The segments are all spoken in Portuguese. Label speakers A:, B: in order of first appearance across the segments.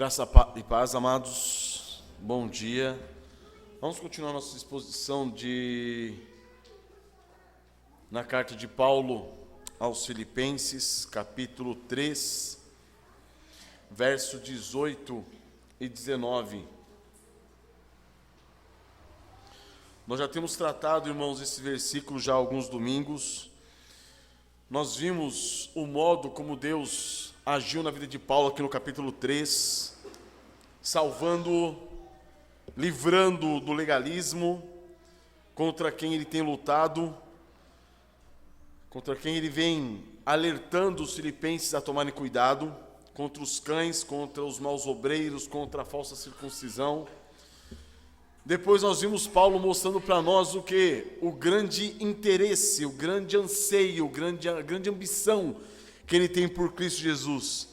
A: Graça e paz, amados. Bom dia. Vamos continuar nossa exposição na carta de Paulo aos Filipenses, capítulo 3, verso 18 e 19. Nós já temos tratado, irmãos, esse versículo já há alguns domingos. Nós vimos o modo como Deus agiu na vida de Paulo aqui no capítulo 3, salvando-o, livrando-o do legalismo, contra quem ele tem lutado, contra quem ele vem alertando os filipenses a tomarem cuidado, contra os cães, contra os maus obreiros, contra a falsa circuncisão. Depois nós vimos Paulo mostrando para nós o que? O grande interesse, o grande anseio, a grande ambição que ele tem por Cristo Jesus.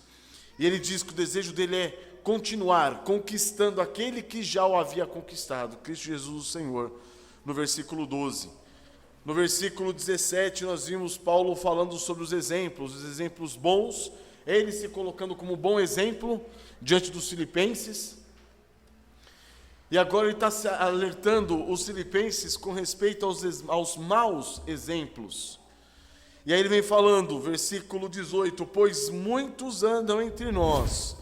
A: E ele diz que o desejo dele é continuar conquistando aquele que já o havia conquistado, Cristo Jesus o Senhor, no versículo 12. No versículo 17 nós vimos Paulo falando sobre os exemplos bons, ele se colocando como bom exemplo diante dos filipenses. E agora ele está alertando os filipenses com respeito aos maus exemplos. E aí ele vem falando, versículo 18: pois muitos andam entre nós,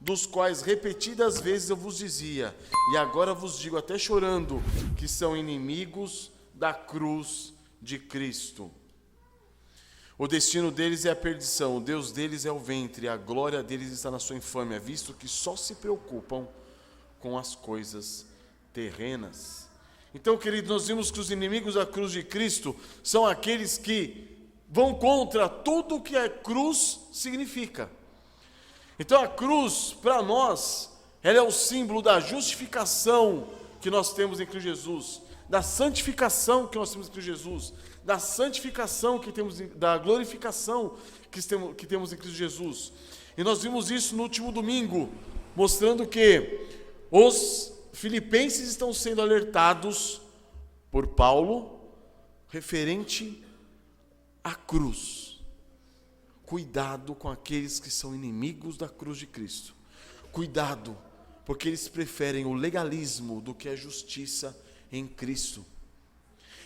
A: dos quais repetidas vezes eu vos dizia, e agora vos digo até chorando, que são inimigos da cruz de Cristo. O destino deles é a perdição, o Deus deles é o ventre, a glória deles está na sua infâmia, visto que só se preocupam com as coisas terrenas. Então, queridos, nós vimos que os inimigos da cruz de Cristo são aqueles que vão contra tudo o que a cruz significa. Então a cruz, para nós, ela é o símbolo da justificação que nós temos em Cristo Jesus, da santificação que nós temos em Cristo Jesus, da santificação que temos, da glorificação que temos em Cristo Jesus. E nós vimos isso no último domingo, mostrando que os filipenses estão sendo alertados por Paulo referente à cruz. Cuidado com aqueles que são inimigos da cruz de Cristo. Cuidado, porque eles preferem o legalismo do que a justiça em Cristo.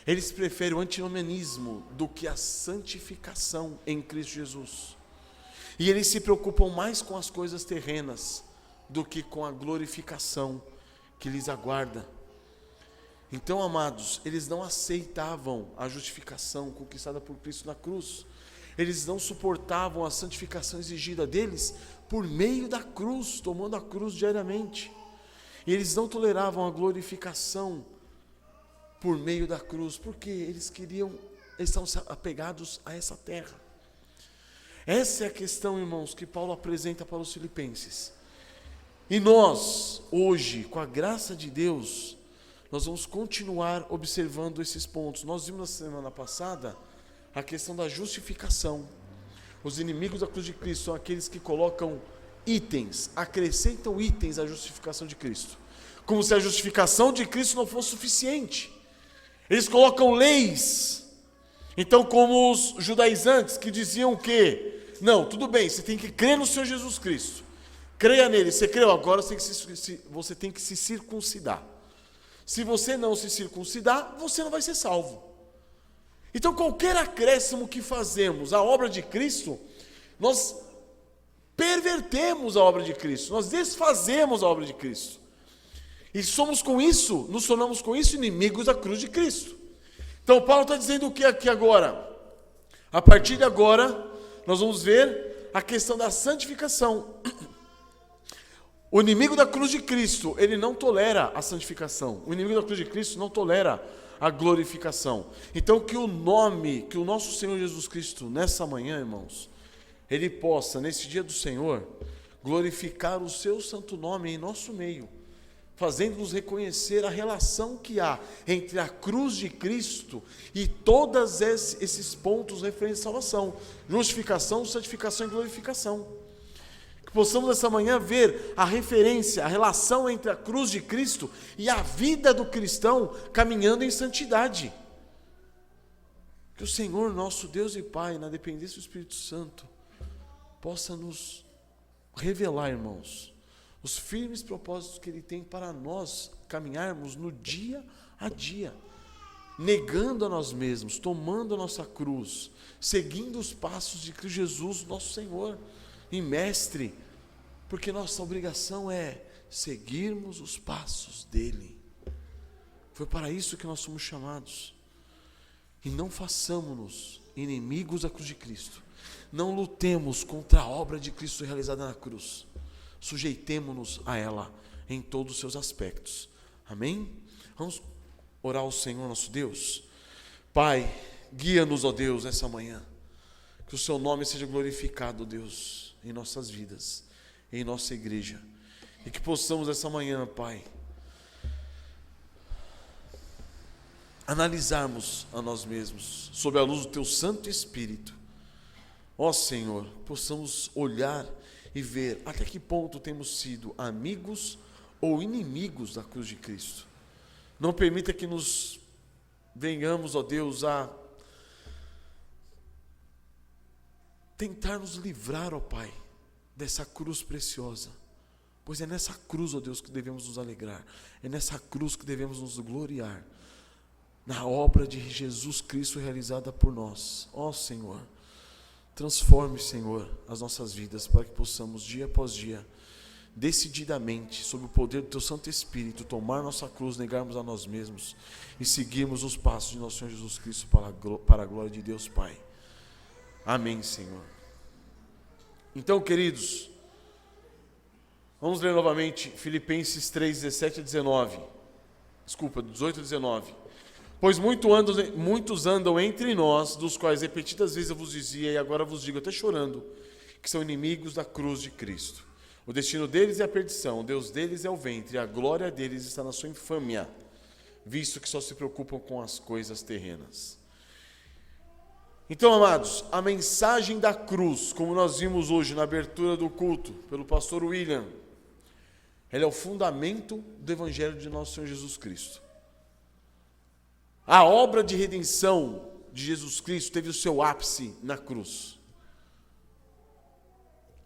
A: Eles preferem o antinomianismo do que a santificação em Cristo Jesus. E eles se preocupam mais com as coisas terrenas do que com a glorificação que lhes aguarda. Então, amados, eles não aceitavam a justificação conquistada por Cristo na cruz. Eles não suportavam a santificação exigida deles por meio da cruz, tomando a cruz diariamente. E eles não toleravam a glorificação por meio da cruz, porque eles estavam apegados a essa terra. Essa é a questão, irmãos, que Paulo apresenta para os filipenses. E nós, hoje, com a graça de Deus, nós vamos continuar observando esses pontos. Nós vimos na semana passada a questão da justificação. Os inimigos da cruz de Cristo são aqueles que colocam itens, acrescentam itens à justificação de Cristo, como se a justificação de Cristo não fosse suficiente. Eles colocam leis. Então, como os judaizantes que diziam que, não, tudo bem, você tem que crer no Senhor Jesus Cristo, creia nele, você creu, agora você tem que se circuncidar. Se você não se circuncidar, você não vai ser salvo. Então, qualquer acréscimo que fazemos à obra de Cristo, nós pervertemos a obra de Cristo, nós desfazemos a obra de Cristo. E nos tornamos com isso inimigos da cruz de Cristo. Então, Paulo está dizendo o que aqui agora? A partir de agora, nós vamos ver a questão da santificação. O inimigo da cruz de Cristo, ele não tolera a santificação. O inimigo da cruz de Cristo não tolera a glorificação. Então, que o nosso Senhor Jesus Cristo, nessa manhã, irmãos, ele possa, nesse dia do Senhor, glorificar o seu santo nome em nosso meio, fazendo-nos reconhecer a relação que há entre a cruz de Cristo e todos esses pontos referentes à salvação: justificação, santificação e glorificação. Que possamos essa manhã ver a referência, a relação entre a cruz de Cristo e a vida do cristão caminhando em santidade. Que o Senhor, nosso Deus e Pai, na dependência do Espírito Santo, possa nos revelar, irmãos, os firmes propósitos que Ele tem para nós caminharmos no dia a dia, negando a nós mesmos, tomando a nossa cruz, seguindo os passos de Cristo Jesus, nosso Senhor e Mestre, porque nossa obrigação é seguirmos os passos dEle. Foi para isso que nós somos chamados. E não façamos-nos inimigos da cruz de Cristo. Não lutemos contra a obra de Cristo realizada na cruz. Sujeitemo-nos a ela em todos os seus aspectos. Amém? Vamos orar ao Senhor nosso Deus. Pai, guia-nos, ó Deus, nessa manhã. Que o seu nome seja glorificado, ó Deus, em nossas vidas, em nossa igreja. E que possamos essa manhã, Pai, analisarmos a nós mesmos, sob a luz do Teu Santo Espírito. Ó Senhor, possamos olhar e ver até que ponto temos sido amigos ou inimigos da cruz de Cristo. Não permita que nos venhamos, ó Deus, a tentar nos livrar, ó Pai, dessa cruz preciosa. Pois é nessa cruz, ó Deus, que devemos nos alegrar. É nessa cruz que devemos nos gloriar. Na obra de Jesus Cristo realizada por nós. Ó Senhor, transforme, Senhor, as nossas vidas para que possamos, dia após dia, decididamente, sob o poder do Teu Santo Espírito, tomar nossa cruz, negarmos a nós mesmos e seguirmos os passos de nosso Senhor Jesus Cristo para a glória de Deus Pai. Amém, Senhor. Então, queridos, vamos ler novamente Filipenses 3, 17 a 19. Desculpa, 18 a 19. Pois muitos andam entre nós, dos quais repetidas vezes eu vos dizia, e agora vos digo até chorando, que são inimigos da cruz de Cristo. O destino deles é a perdição, o Deus deles é o ventre, e a glória deles está na sua infâmia, visto que só se preocupam com as coisas terrenas. Então, amados, a mensagem da cruz, como nós vimos hoje na abertura do culto, pelo pastor William, ela é o fundamento do Evangelho de nosso Senhor Jesus Cristo. A obra de redenção de Jesus Cristo teve o seu ápice na cruz.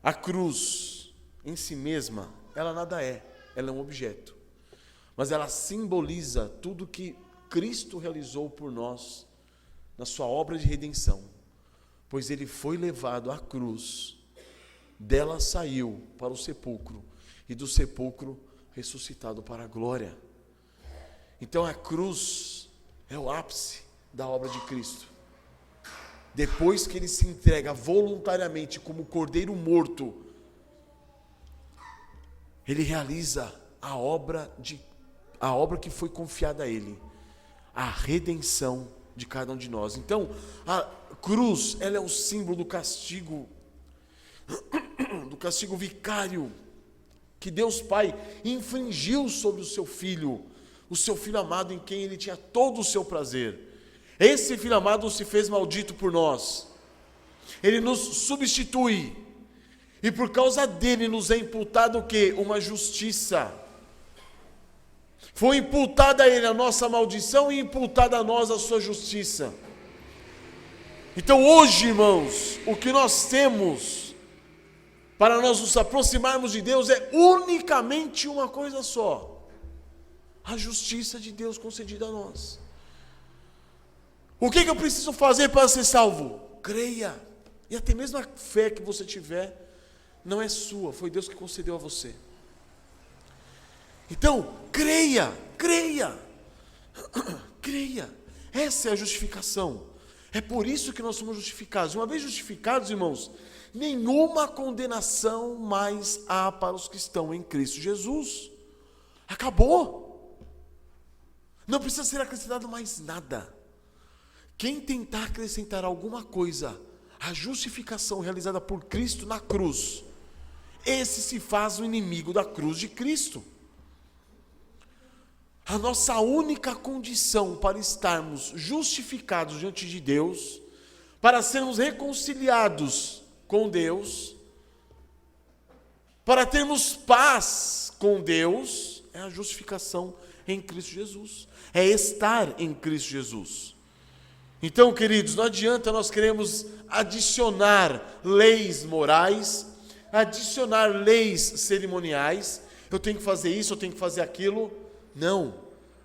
A: A cruz, em si mesma, ela nada é, ela é um objeto. Mas ela simboliza tudo que Cristo realizou por nós na sua obra de redenção. Pois Ele foi levado à cruz, dela saiu para o sepulcro, e do sepulcro ressuscitado para a glória. Então a cruz é o ápice da obra de Cristo. Depois que Ele se entrega voluntariamente como cordeiro morto, Ele realiza a obra que foi confiada a Ele, a redenção de cada um de nós. Então, a cruz, ela é o símbolo do castigo vicário que Deus Pai infligiu sobre o seu Filho amado, em quem Ele tinha todo o seu prazer. Esse Filho amado se fez maldito por nós. Ele nos substitui. E por causa dele nos é imputado o quê? Uma justiça. Foi imputada a Ele a nossa maldição e imputada a nós a sua justiça. Então hoje, irmãos, o que nós temos para nós nos aproximarmos de Deus é unicamente uma coisa só: a justiça de Deus concedida a nós. O que eu preciso fazer para ser salvo? Creia. E até mesmo a fé que você tiver não é sua, foi Deus que concedeu a você. Então, creia. Essa é a justificação. É por isso que nós somos justificados. Uma vez justificados, irmãos, nenhuma condenação mais há para os que estão em Cristo Jesus. Acabou. Não precisa ser acrescentado mais nada. Quem tentar acrescentar alguma coisa à justificação realizada por Cristo na cruz, esse se faz o inimigo da cruz de Cristo. A nossa única condição para estarmos justificados diante de Deus, para sermos reconciliados com Deus, para termos paz com Deus, é a justificação em Cristo Jesus. É estar em Cristo Jesus. Então, queridos, não adianta nós queremos adicionar leis morais, adicionar leis cerimoniais eu tenho que fazer isso, eu tenho que fazer aquilo. Não.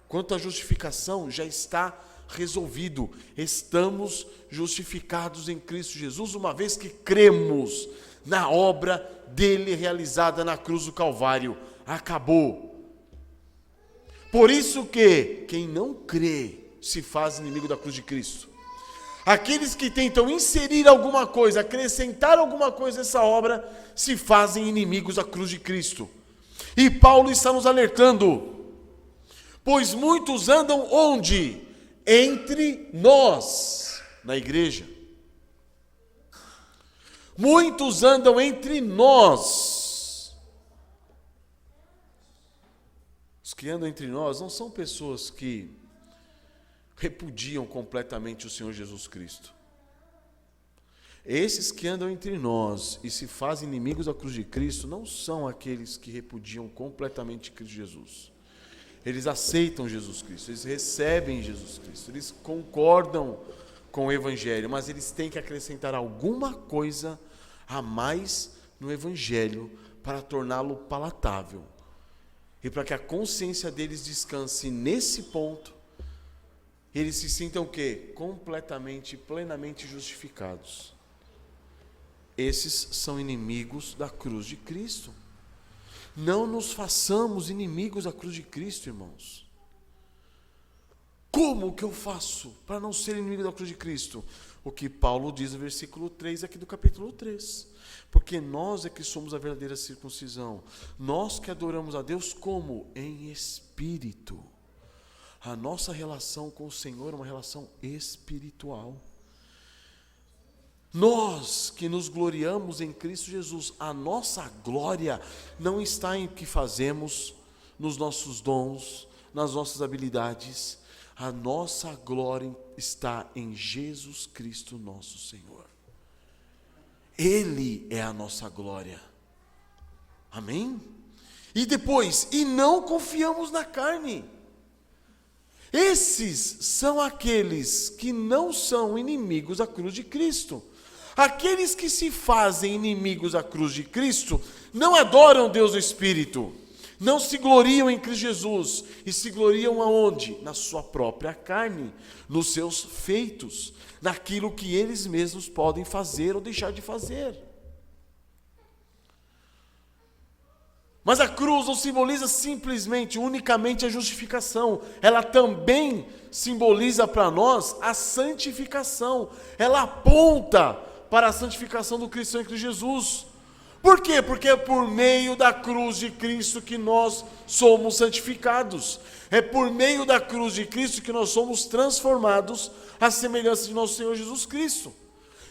A: Quanto à justificação, já está resolvido. Estamos justificados em Cristo Jesus, uma vez que cremos na obra dele realizada na cruz do Calvário. Acabou. Por isso que quem não crê se faz inimigo da cruz de Cristo. Aqueles que tentam inserir alguma coisa, acrescentar alguma coisa a essa obra, se fazem inimigos da cruz de Cristo. E Paulo está nos alertando, pois muitos andam onde? Entre nós, na igreja. Muitos andam entre nós. Os que andam entre nós não são pessoas que repudiam completamente o Senhor Jesus Cristo. Esses que andam entre nós e se fazem inimigos da cruz de Cristo não são aqueles que repudiam completamente Cristo Jesus. Eles aceitam Jesus Cristo, eles recebem Jesus Cristo, eles concordam com o Evangelho, mas eles têm que acrescentar alguma coisa a mais no Evangelho para torná-lo palatável. E para que a consciência deles descanse nesse ponto, eles se sintam o quê? Completamente, plenamente justificados. Esses são inimigos da cruz de Cristo. Não nos façamos inimigos da cruz de Cristo, irmãos. Como que eu faço para não ser inimigo da cruz de Cristo? O que Paulo diz no versículo 3 aqui do capítulo 3. Porque nós é que somos a verdadeira circuncisão. Nós que adoramos a Deus como? Em espírito. A nossa relação com o Senhor é uma relação espiritual. Nós que nos gloriamos em Cristo Jesus, a nossa glória não está em o que fazemos, nos nossos dons, nas nossas habilidades. A nossa glória está em Jesus Cristo, nosso Senhor. Ele é a nossa glória. Amém? E depois, e não confiamos na carne. Esses são aqueles que não são inimigos da cruz de Cristo. Aqueles que se fazem inimigos da cruz de Cristo não adoram Deus no Espírito, não se gloriam em Cristo Jesus, e se gloriam aonde? Na sua própria carne, nos seus feitos, naquilo que eles mesmos podem fazer ou deixar de fazer. Mas a cruz não simboliza simplesmente, unicamente a justificação. Ela também simboliza para nós a santificação. Ela aponta para a santificação do cristão em Cristo Jesus. Por quê? Porque é por meio da cruz de Cristo que nós somos santificados. É por meio da cruz de Cristo que nós somos transformados à semelhança de nosso Senhor Jesus Cristo.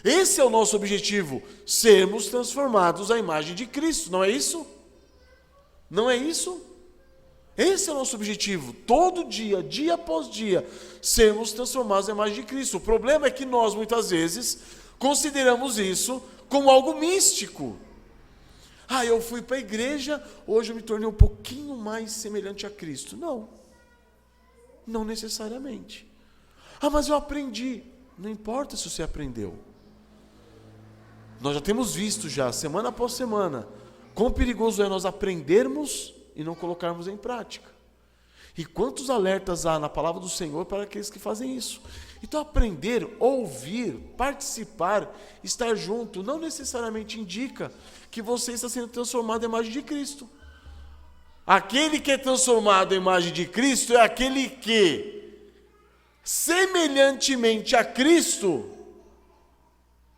A: Esse é o nosso objetivo, sermos transformados à imagem de Cristo, não é isso? Não é isso? Esse é o nosso objetivo, todo dia, dia após dia, sermos transformados na imagem de Cristo. O problema é que nós, muitas vezes, consideramos isso como algo místico. Eu fui para a igreja, hoje eu me tornei um pouquinho mais semelhante a Cristo. Não necessariamente. Mas eu aprendi. Não importa se você aprendeu. Nós já temos visto semana após semana, quão perigoso é nós aprendermos e não colocarmos em prática. E quantos alertas há na palavra do Senhor para aqueles que fazem isso. Então aprender, ouvir, participar, estar junto, não necessariamente indica que você está sendo transformado em imagem de Cristo. Aquele que é transformado em imagem de Cristo é aquele que, semelhantemente a Cristo,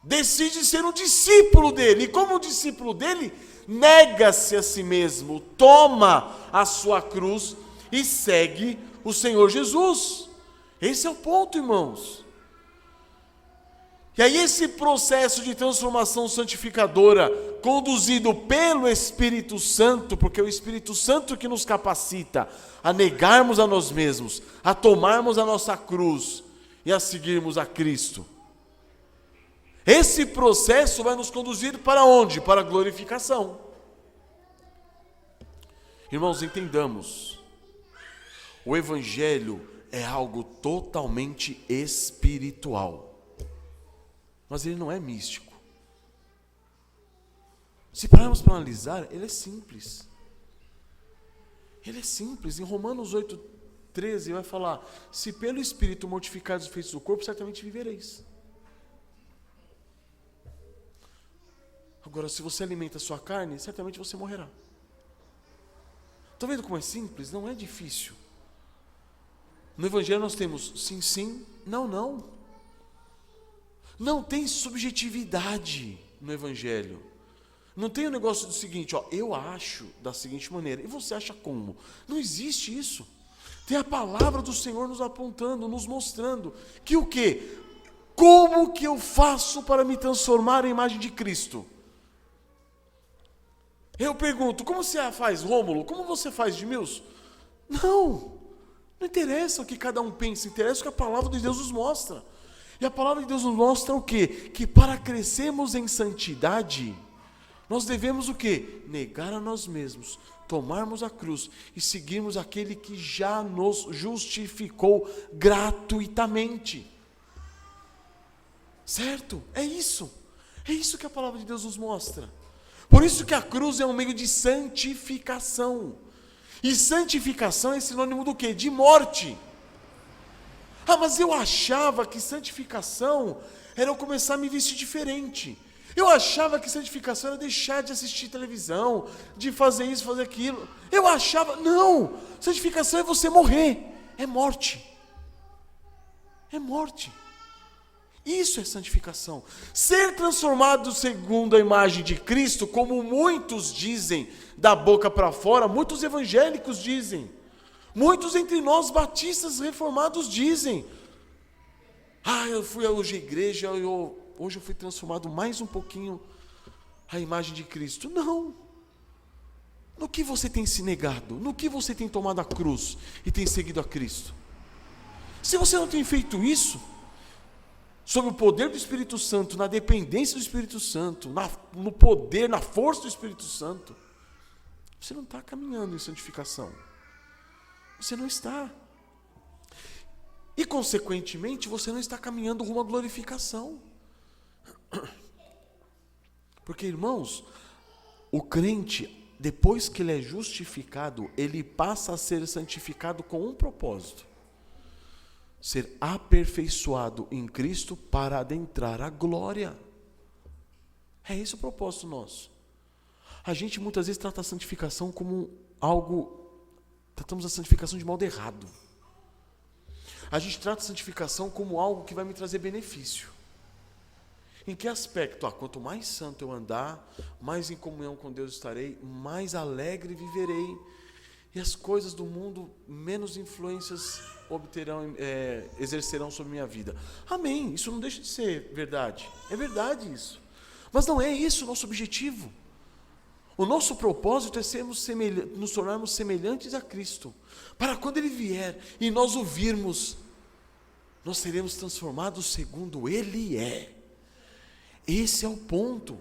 A: decide ser um discípulo dele. E como discípulo dele, nega-se a si mesmo, toma a sua cruz e segue o Senhor Jesus. Esse é o ponto, irmãos. E aí esse processo de transformação santificadora, conduzido pelo Espírito Santo, porque é o Espírito Santo que nos capacita a negarmos a nós mesmos, a tomarmos a nossa cruz e a seguirmos a Cristo. Esse processo vai nos conduzir para onde? Para a glorificação. Irmãos, entendamos, o Evangelho é algo totalmente espiritual, mas ele não é místico. Se pararmos para analisar, ele é simples. Ele é simples. Em Romanos 8:13 vai falar: se pelo Espírito mortificar os feitos do corpo, certamente vivereis. Agora, se você alimenta a sua carne, certamente você morrerá. Está vendo como é simples? Não é difícil. No Evangelho nós temos sim, sim, não, não. Não tem subjetividade no Evangelho. Não tem o negócio do seguinte, eu acho da seguinte maneira, e você acha como? Não existe isso. Tem a palavra do Senhor nos apontando, nos mostrando que o quê? Como que eu faço para me transformar em imagem de Cristo? Eu pergunto, como você faz, Rômulo? Como você faz, Edmilson? Não interessa o que cada um pensa, interessa o que a palavra de Deus nos mostra. E a palavra de Deus nos mostra o quê? Que para crescermos em santidade, nós devemos o quê? Negar a nós mesmos, tomarmos a cruz e seguirmos aquele que já nos justificou gratuitamente. Certo? É isso que a palavra de Deus nos mostra. Por isso que a cruz é um meio de santificação. E santificação é sinônimo do quê? De morte. Mas eu achava que santificação era eu começar a me vestir diferente. Eu achava que santificação era deixar de assistir televisão, de fazer isso, fazer aquilo. Eu achava, não, santificação é você morrer, é morte. É morte. Isso é santificação. Ser transformado segundo a imagem de Cristo, como muitos dizem da boca para fora, muitos evangélicos dizem, muitos entre nós batistas reformados dizem: eu fui hoje à igreja, hoje eu fui transformado mais um pouquinho à imagem de Cristo. Não. No que você tem se negado? No que você tem tomado a cruz e tem seguido a Cristo? Se você não tem feito isso, sob o poder do Espírito Santo, na dependência do Espírito Santo, no poder, na força do Espírito Santo, você não está caminhando em santificação. Você não está. E, consequentemente, você não está caminhando rumo à glorificação. Porque, irmãos, o crente, depois que ele é justificado, ele passa a ser santificado com um propósito: ser aperfeiçoado em Cristo para adentrar a glória. É esse o propósito nosso. A gente muitas vezes trata a santificação como algo, tratamos a santificação de modo errado. A gente trata a santificação como algo que vai me trazer benefício. Em que aspecto? Quanto mais santo eu andar, mais em comunhão com Deus estarei, mais alegre viverei, e as coisas do mundo menos influências exercerão sobre minha vida. Amém, isso não deixa de ser verdade. É verdade isso. Mas não é esse o nosso objetivo. O nosso propósito é nos tornarmos semelhantes a Cristo, para quando Ele vier e nós o virmos, nós seremos transformados segundo Ele é. Esse é o ponto.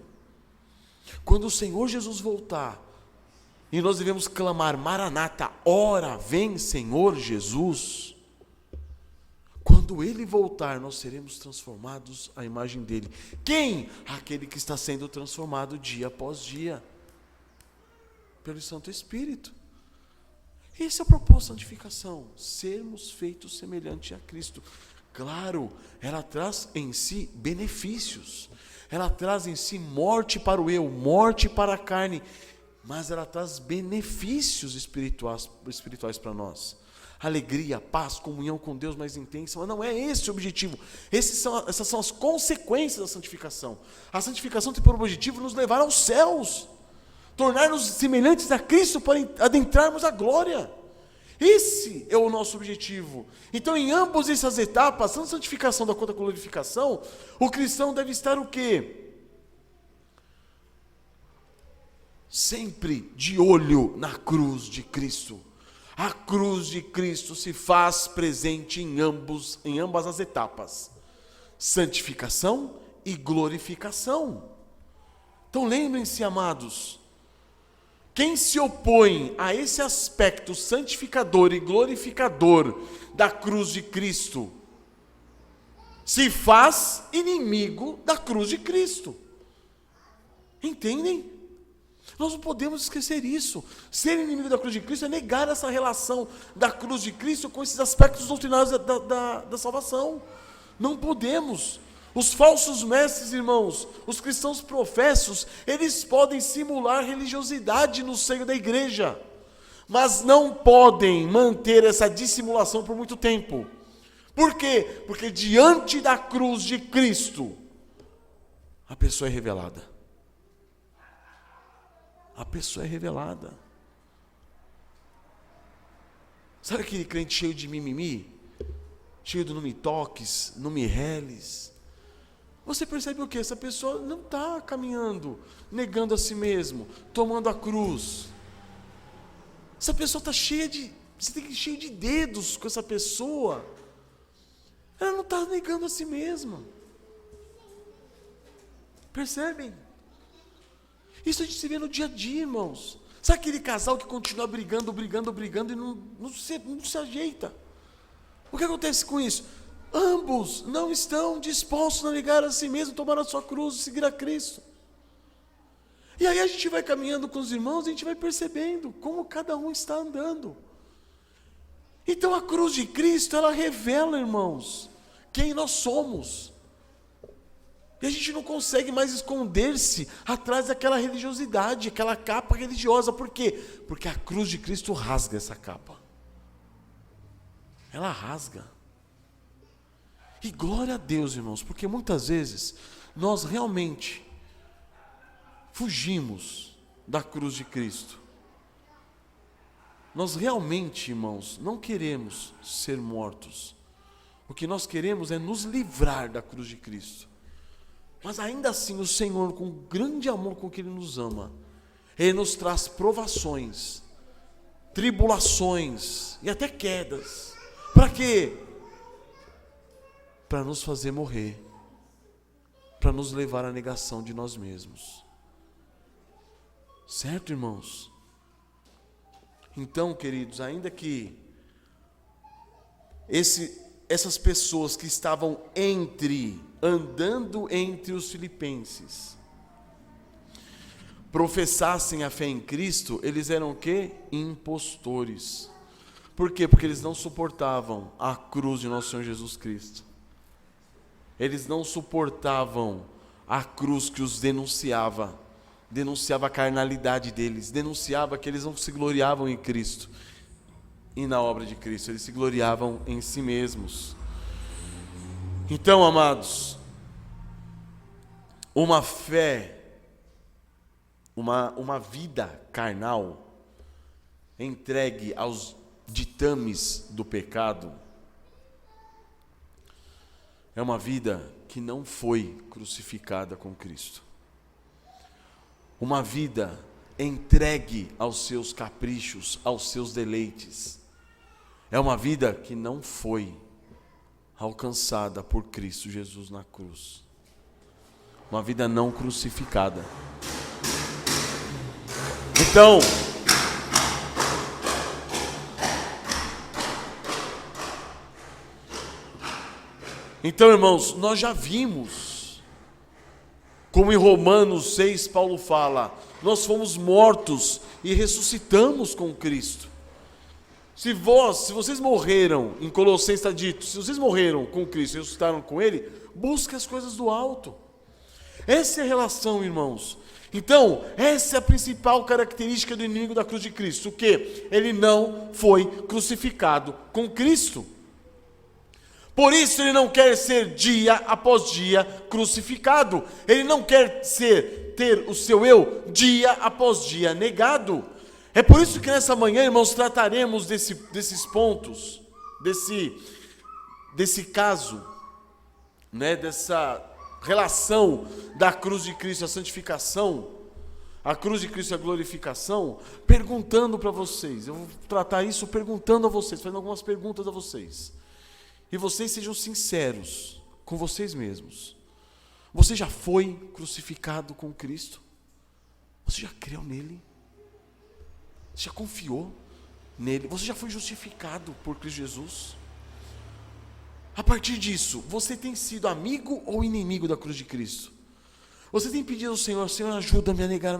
A: Quando o Senhor Jesus voltar, e nós devemos clamar: Maranata, ora vem Senhor Jesus. Quando Ele voltar, nós seremos transformados à imagem dEle. Quem? Aquele que está sendo transformado dia após dia, pelo Santo Espírito. Esse é o propósito da santificação, sermos feitos semelhante a Cristo. Claro, ela traz em si benefícios, ela traz em si morte para o eu, morte para a carne, mas ela traz benefícios espirituais para nós. Alegria, paz, comunhão com Deus mais intensa, mas não é esse o objetivo. Essas são as consequências da santificação. A santificação tem por objetivo nos levar aos céus, tornar-nos semelhantes a Cristo para adentrarmos a glória. Esse é o nosso objetivo. Então, em ambas essas etapas, tanto a santificação quanto a glorificação, o cristão deve estar o quê? Sempre de olho na cruz de Cristo. A cruz de Cristo se faz presente em ambas as etapas: santificação e glorificação. Então lembrem-se, amados, quem se opõe a esse aspecto santificador e glorificador da cruz de Cristo, se faz inimigo da cruz de Cristo. Entendem? Nós não podemos esquecer isso. Ser inimigo da cruz de Cristo é negar essa relação da cruz de Cristo com esses aspectos doutrinários da salvação. Não podemos. Os falsos mestres, irmãos, os cristãos professos, eles podem simular religiosidade no seio da igreja, mas não podem manter essa dissimulação por muito tempo. Por quê? Porque diante da cruz de Cristo, a pessoa é revelada. A pessoa é revelada. Sabe aquele crente cheio de mimimi? Cheio de não me toques, não me reles? Você percebe o quê? Essa pessoa não está caminhando, negando a si mesmo, tomando a cruz. Essa pessoa está cheia de... Você tem que ir cheio de dedos com essa pessoa. Ela não está negando a si mesma. Percebem? Isso a gente se vê no dia a dia, irmãos. Sabe aquele casal que continua brigando e não se ajeita? O que acontece com isso? Ambos não estão dispostos a negar a si mesmo, tomar a sua cruz e seguir a Cristo. E aí a gente vai caminhando com os irmãos e a gente vai percebendo como cada um está andando. Então a cruz de Cristo, ela revela, irmãos, quem nós somos. E a gente não consegue mais esconder-se atrás daquela religiosidade, aquela capa religiosa. Por quê? Porque a cruz de Cristo rasga essa capa. Ela rasga. E glória a Deus, irmãos, porque muitas vezes nós realmente fugimos da cruz de Cristo. Nós realmente, irmãos, não queremos ser mortos. O que nós queremos é nos livrar da cruz de Cristo. Mas ainda assim o Senhor, com o grande amor com que Ele nos ama, Ele nos traz provações, tribulações e até quedas. Para quê? Para nos fazer morrer, para nos levar à negação de nós mesmos. Certo, irmãos? Então, queridos, ainda que essas pessoas que estavam andando entre os filipenses, professassem a fé em Cristo, eles eram o quê? Impostores. Por quê? Porque eles não suportavam a cruz de nosso Senhor Jesus Cristo. Eles não suportavam a cruz que os denunciava a carnalidade deles, denunciava que eles não se gloriavam em Cristo e na obra de Cristo, eles se gloriavam em si mesmos. Então, amados, uma fé, uma vida carnal, entregue aos ditames do pecado, é uma vida que não foi crucificada com Cristo. Uma vida entregue aos seus caprichos, aos seus deleites. É uma vida que não foi alcançada por Cristo Jesus na cruz. Uma vida não crucificada. Então, irmãos, nós já vimos, como em Romanos 6, Paulo fala, nós fomos mortos e ressuscitamos com Cristo. Se vocês morreram, em Colossenses está dito, se vocês morreram com Cristo e ressuscitaram com Ele, busque as coisas do alto. Essa é a relação, irmãos. Então, essa é a principal característica do inimigo da cruz de Cristo, o quê? Ele não foi crucificado com Cristo. Por isso ele não quer ser dia após dia crucificado. Ele não quer ter o seu eu dia após dia negado. É por isso que nessa manhã, irmãos, trataremos desses pontos, desse caso, né, dessa relação da cruz de Cristo, a santificação, a cruz de Cristo, a glorificação, perguntando para vocês. Eu vou tratar isso perguntando a vocês, fazendo algumas perguntas a vocês. E vocês sejam sinceros com vocês mesmos. Você já foi crucificado com Cristo? Você já creu nele? Você já confiou nele? Você já foi justificado por Cristo Jesus? A partir disso, você tem sido amigo ou inimigo da cruz de Cristo? Você tem pedido ao Senhor: Senhor, ajuda-me a negar a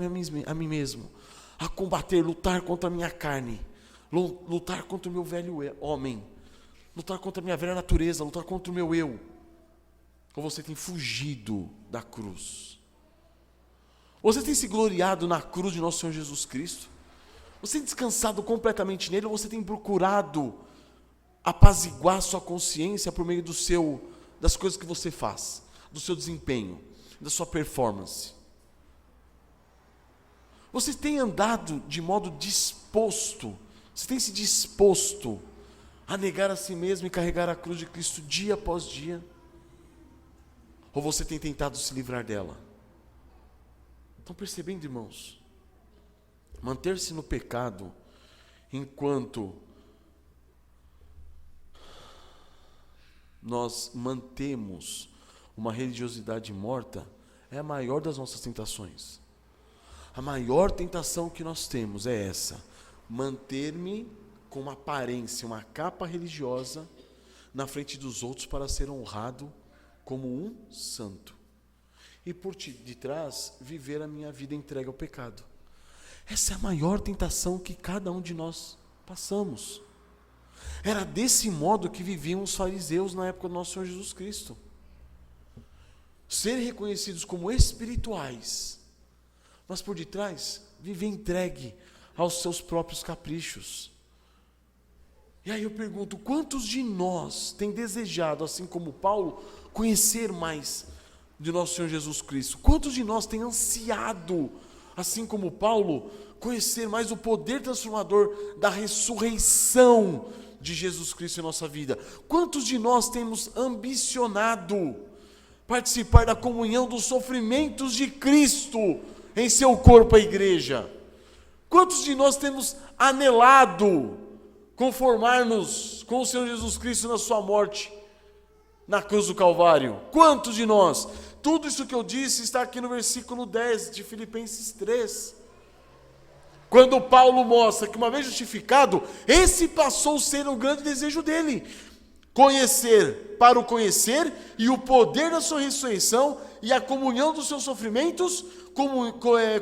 A: mim mesmo, a combater, lutar contra a minha carne, lutar contra o meu velho homem, lutar contra a minha velha natureza, lutar contra o meu eu. Ou você tem fugido da cruz? Você tem se gloriado na cruz de nosso Senhor Jesus Cristo? Você tem descansado completamente nele, ou você tem procurado apaziguar sua consciência por meio das coisas que você faz, do seu desempenho, da sua performance? Você tem andado de modo disposto, você tem se disposto a negar a si mesmo e carregar a cruz de Cristo dia após dia? Ou você tem tentado se livrar dela? Estão percebendo, irmãos? Manter-se no pecado enquanto nós mantemos uma religiosidade morta é a maior das nossas tentações. A maior tentação que nós temos é essa: manter-me com uma aparência, uma capa religiosa na frente dos outros para ser honrado como um santo. E por detrás, viver a minha vida entregue ao pecado. Essa é a maior tentação que cada um de nós passamos. Era desse modo que viviam os fariseus na época do nosso Senhor Jesus Cristo. Ser reconhecidos como espirituais, mas por detrás, viver entregue aos seus próprios caprichos. E aí eu pergunto: quantos de nós têm desejado, assim como Paulo, conhecer mais de nosso Senhor Jesus Cristo? Quantos de nós têm ansiado, assim como Paulo, conhecer mais o poder transformador da ressurreição de Jesus Cristo em nossa vida? Quantos de nós temos ambicionado participar da comunhão dos sofrimentos de Cristo em seu corpo, a igreja? Quantos de nós temos anelado conformar-nos com o Senhor Jesus Cristo na sua morte na cruz do Calvário? Quantos de nós? Tudo isso que eu disse está aqui no versículo 10 de Filipenses 3. Quando Paulo mostra que uma vez justificado, esse passou a ser o grande desejo dele: conhecer, para o conhecer, e o poder da sua ressurreição e a comunhão dos seus sofrimentos,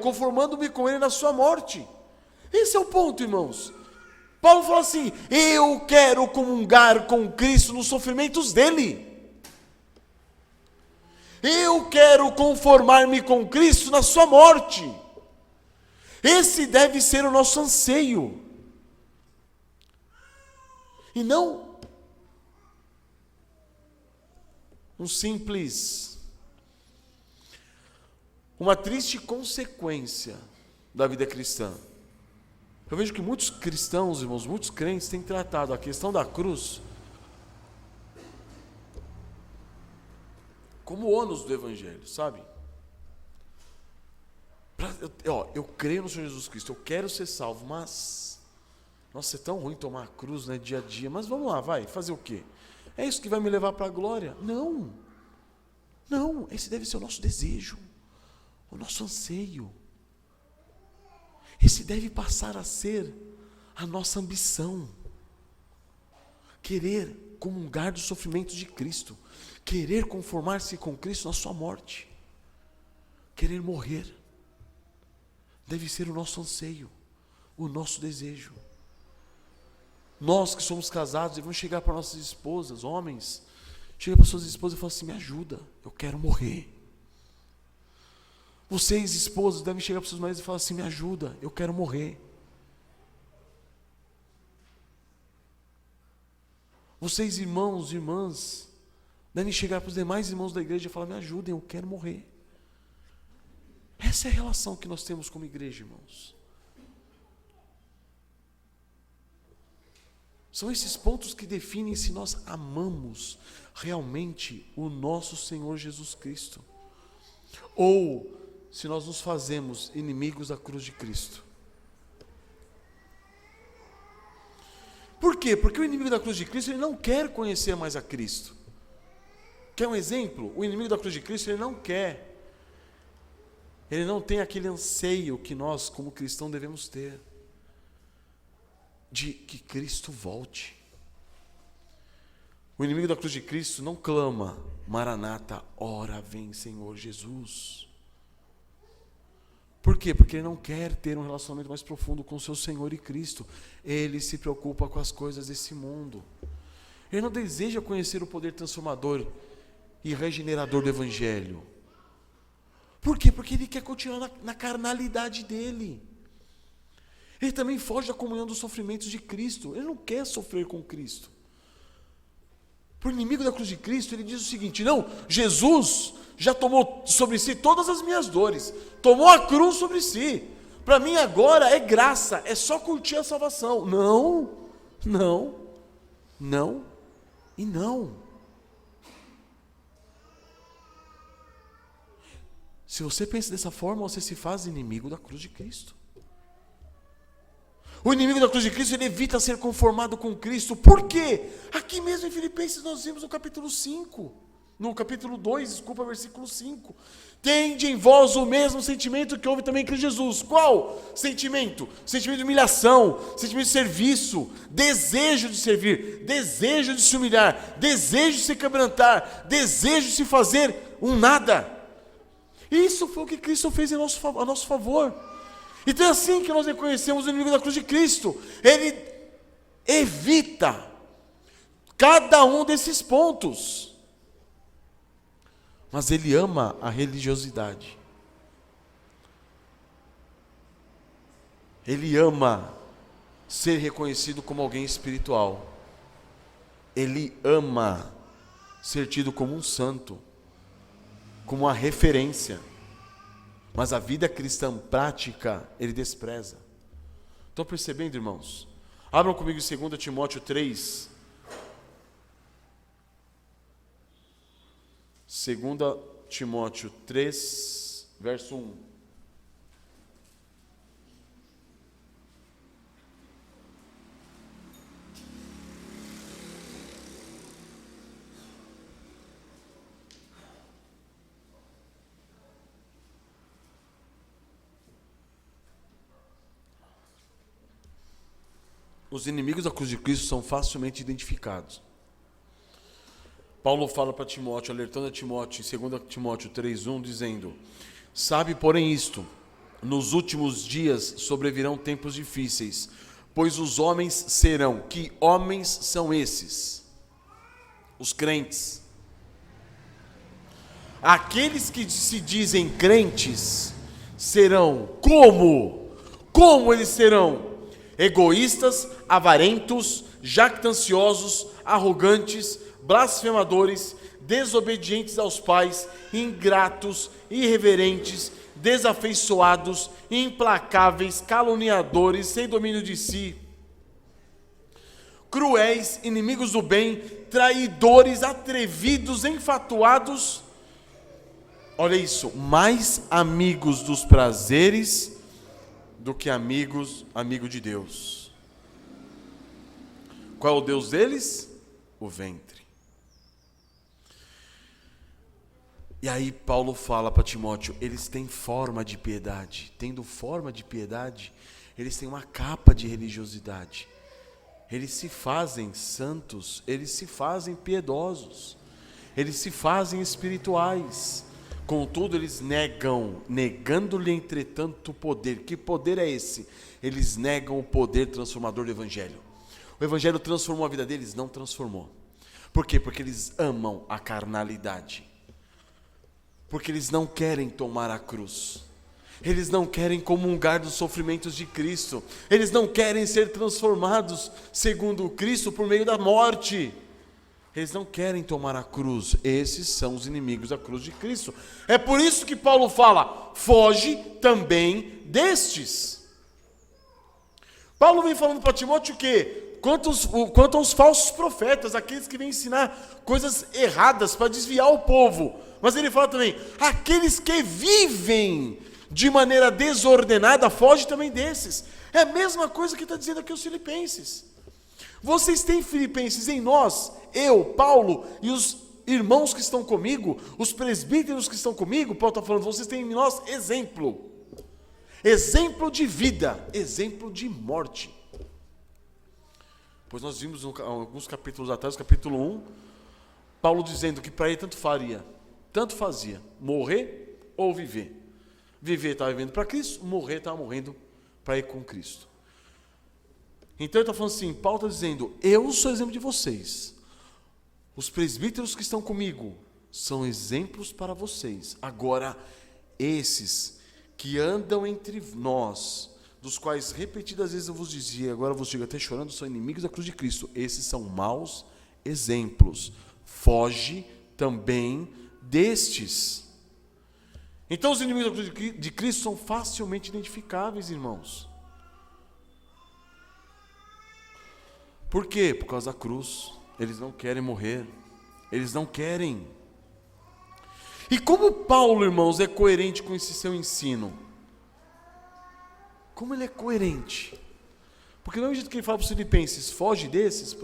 A: conformando-me com ele na sua morte. Esse é o ponto, irmãos. Paulo fala assim: eu quero comungar com Cristo nos sofrimentos dele. Eu quero conformar-me com Cristo na sua morte. Esse deve ser o nosso anseio. E não uma triste consequência da vida cristã. Eu vejo que muitos cristãos, irmãos, muitos crentes têm tratado a questão da cruz como o ônus do evangelho, sabe? Eu creio no Senhor Jesus Cristo, eu quero ser salvo, mas nossa, é tão ruim tomar a cruz, né, dia a dia. Mas vamos lá, vai, fazer o quê? É isso que vai me levar para a glória? Não, esse deve ser o nosso desejo, o nosso anseio. Esse deve passar a ser a nossa ambição. Querer comungar dos sofrimentos de Cristo, querer conformar-se com Cristo na sua morte, querer morrer, deve ser o nosso anseio, o nosso desejo. Nós que somos casados devemos chegar para nossas esposas, homens, chega para suas esposas e fala assim: me ajuda, eu quero morrer. Vocês, esposas, devem chegar para seus maridos e falar assim: me ajuda, eu quero morrer. Vocês, irmãos e irmãs, devem chegar para os demais irmãos da igreja e falar: me ajudem, eu quero morrer. Essa é a relação que nós temos como igreja, irmãos. São esses pontos que definem se nós amamos realmente o nosso Senhor Jesus Cristo, ou se nós nos fazemos inimigos da cruz de Cristo. Por quê? Porque o inimigo da cruz de Cristo, ele não quer conhecer mais a Cristo. Quer um exemplo? O inimigo da cruz de Cristo, ele não tem aquele anseio que nós, como cristãos, devemos ter, de que Cristo volte. O inimigo da cruz de Cristo não clama: Maranata, ora vem Senhor Jesus. Por quê? Porque ele não quer ter um relacionamento mais profundo com o seu Senhor e Cristo. Ele se preocupa com as coisas desse mundo. Ele não deseja conhecer o poder transformador e regenerador do Evangelho. Por quê? Porque ele quer continuar na carnalidade dele. Ele também foge da comunhão dos sofrimentos de Cristo. Ele não quer sofrer com Cristo. Para o inimigo da cruz de Cristo, ele diz o seguinte: não, Jesus já tomou sobre si todas as minhas dores, tomou a cruz sobre si. Para mim agora é graça, é só curtir a salvação. Não, não, não e não. Se você pensa dessa forma, você se faz inimigo da cruz de Cristo. O inimigo da cruz de Cristo, ele evita ser conformado com Cristo. Por quê? Aqui mesmo em Filipenses nós vimos no capítulo 5. No capítulo 2, versículo 5. Tende em vós o mesmo sentimento que houve também em Cristo Jesus. Qual sentimento? Sentimento de humilhação, sentimento de serviço, desejo de servir, desejo de se humilhar, desejo de se quebrantar, desejo de se fazer um nada. Isso foi o que Cristo fez a nosso favor. Então é assim que nós reconhecemos o inimigo da cruz de Cristo. Ele evita cada um desses pontos. Mas ele ama a religiosidade. Ele ama ser reconhecido como alguém espiritual. Ele ama ser tido como um santo, como uma referência. Mas a vida cristã prática, ele despreza. Estão percebendo, irmãos? Abram comigo em 2 Timóteo 3. 2 Timóteo 3, verso 1. Os inimigos da cruz de Cristo são facilmente identificados. Paulo fala para Timóteo, alertando a Timóteo, em 2 Timóteo 3:1, dizendo: sabe, porém, isto, nos últimos dias sobrevirão tempos difíceis, pois os homens serão. Que homens são esses? Os crentes. Aqueles que se dizem crentes serão como? Como eles serão? Egoístas, avarentos, jactanciosos, arrogantes, blasfemadores, desobedientes aos pais, ingratos, irreverentes, desafeiçoados, implacáveis, caluniadores, sem domínio de si, cruéis, inimigos do bem, traidores, atrevidos, enfatuados. Olha isso, mais amigos dos prazeres do que amigo de Deus. Qual é o Deus deles? O ventre. E aí Paulo fala para Timóteo, eles têm forma de piedade. Tendo forma de piedade, eles têm uma capa de religiosidade. Eles se fazem santos, eles se fazem piedosos, eles se fazem espirituais. Contudo, eles negam, negando-lhe entretanto o poder. Que poder é esse? Eles negam o poder transformador do Evangelho. O Evangelho transformou a vida deles? Não transformou. Por quê? Porque eles amam a carnalidade. Porque eles não querem tomar a cruz. Eles não querem comungar dos sofrimentos de Cristo. Eles não querem ser transformados segundo Cristo por meio da morte. Eles não querem tomar a cruz. Esses são os inimigos da cruz de Cristo. É por isso que Paulo fala, foge também destes. Paulo vem falando para Timóteo o quê? Quanto aos falsos profetas, aqueles que vêm ensinar coisas erradas para desviar o povo. Mas ele fala também, aqueles que vivem de maneira desordenada, foge também desses. É a mesma coisa que está dizendo aqui os filipenses. Vocês têm, filipenses, em nós, eu, Paulo, e os irmãos que estão comigo, os presbíteros que estão comigo, Paulo está falando, vocês têm em nós exemplo. Exemplo de vida, exemplo de morte. Pois nós vimos alguns capítulos atrás, capítulo 1, Paulo dizendo que para ele tanto fazia, morrer ou viver. Viver estava vivendo para Cristo, morrer estava morrendo para ir com Cristo. Então ele está falando assim, Paulo está dizendo, eu sou exemplo de vocês. Os presbíteros que estão comigo são exemplos para vocês. Agora, esses que andam entre nós, dos quais repetidas vezes eu vos dizia, agora eu vos digo até chorando, são inimigos da cruz de Cristo. Esses são maus exemplos. Foge também destes. Então os inimigos da cruz de Cristo são facilmente identificáveis, irmãos. Por quê? Por causa da cruz. Eles não querem morrer. Eles não querem. E como Paulo, irmãos, é coerente com esse seu ensino? Como ele é coerente? Porque não é o jeito que ele fala para os filipenses, foge desses,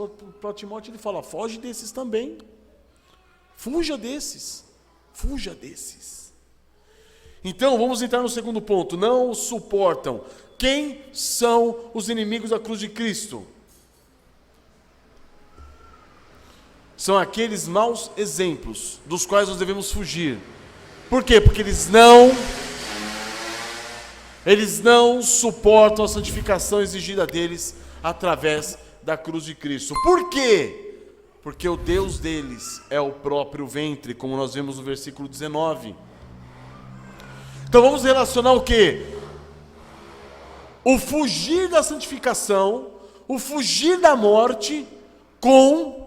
A: para Timóteo ele fala, foge desses também. Fuja desses. Fuja desses. Então, vamos entrar no segundo ponto. Não suportam. Quem são os inimigos da cruz de Cristo? São aqueles maus exemplos dos quais nós devemos fugir. Por quê? Porque eles não suportam a santificação exigida deles através da cruz de Cristo. Por quê? Porque o Deus deles é o próprio ventre, como nós vemos no versículo 19. Então vamos relacionar o quê? O fugir da santificação, o fugir da morte com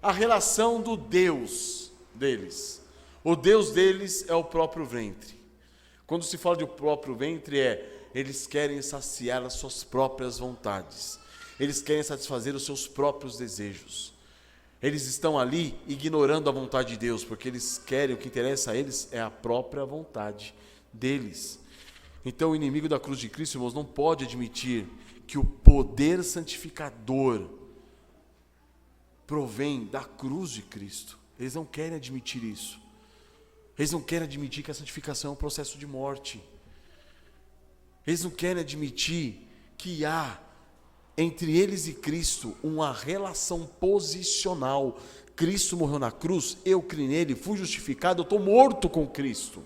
A: a relação do Deus deles. O Deus deles é o próprio ventre. Quando se fala de o próprio ventre, eles querem saciar as suas próprias vontades. Eles querem satisfazer os seus próprios desejos. Eles estão ali ignorando a vontade de Deus, porque eles querem, o que interessa a eles é a própria vontade deles. Então o inimigo da cruz de Cristo, irmãos, não pode admitir que o poder santificador provém da cruz de Cristo. Eles não querem admitir isso. Eles não querem admitir que a santificação é um processo de morte. Eles não querem admitir que há entre eles e Cristo uma relação posicional. Cristo morreu na cruz, eu criei nele, fui justificado, eu estou morto com Cristo.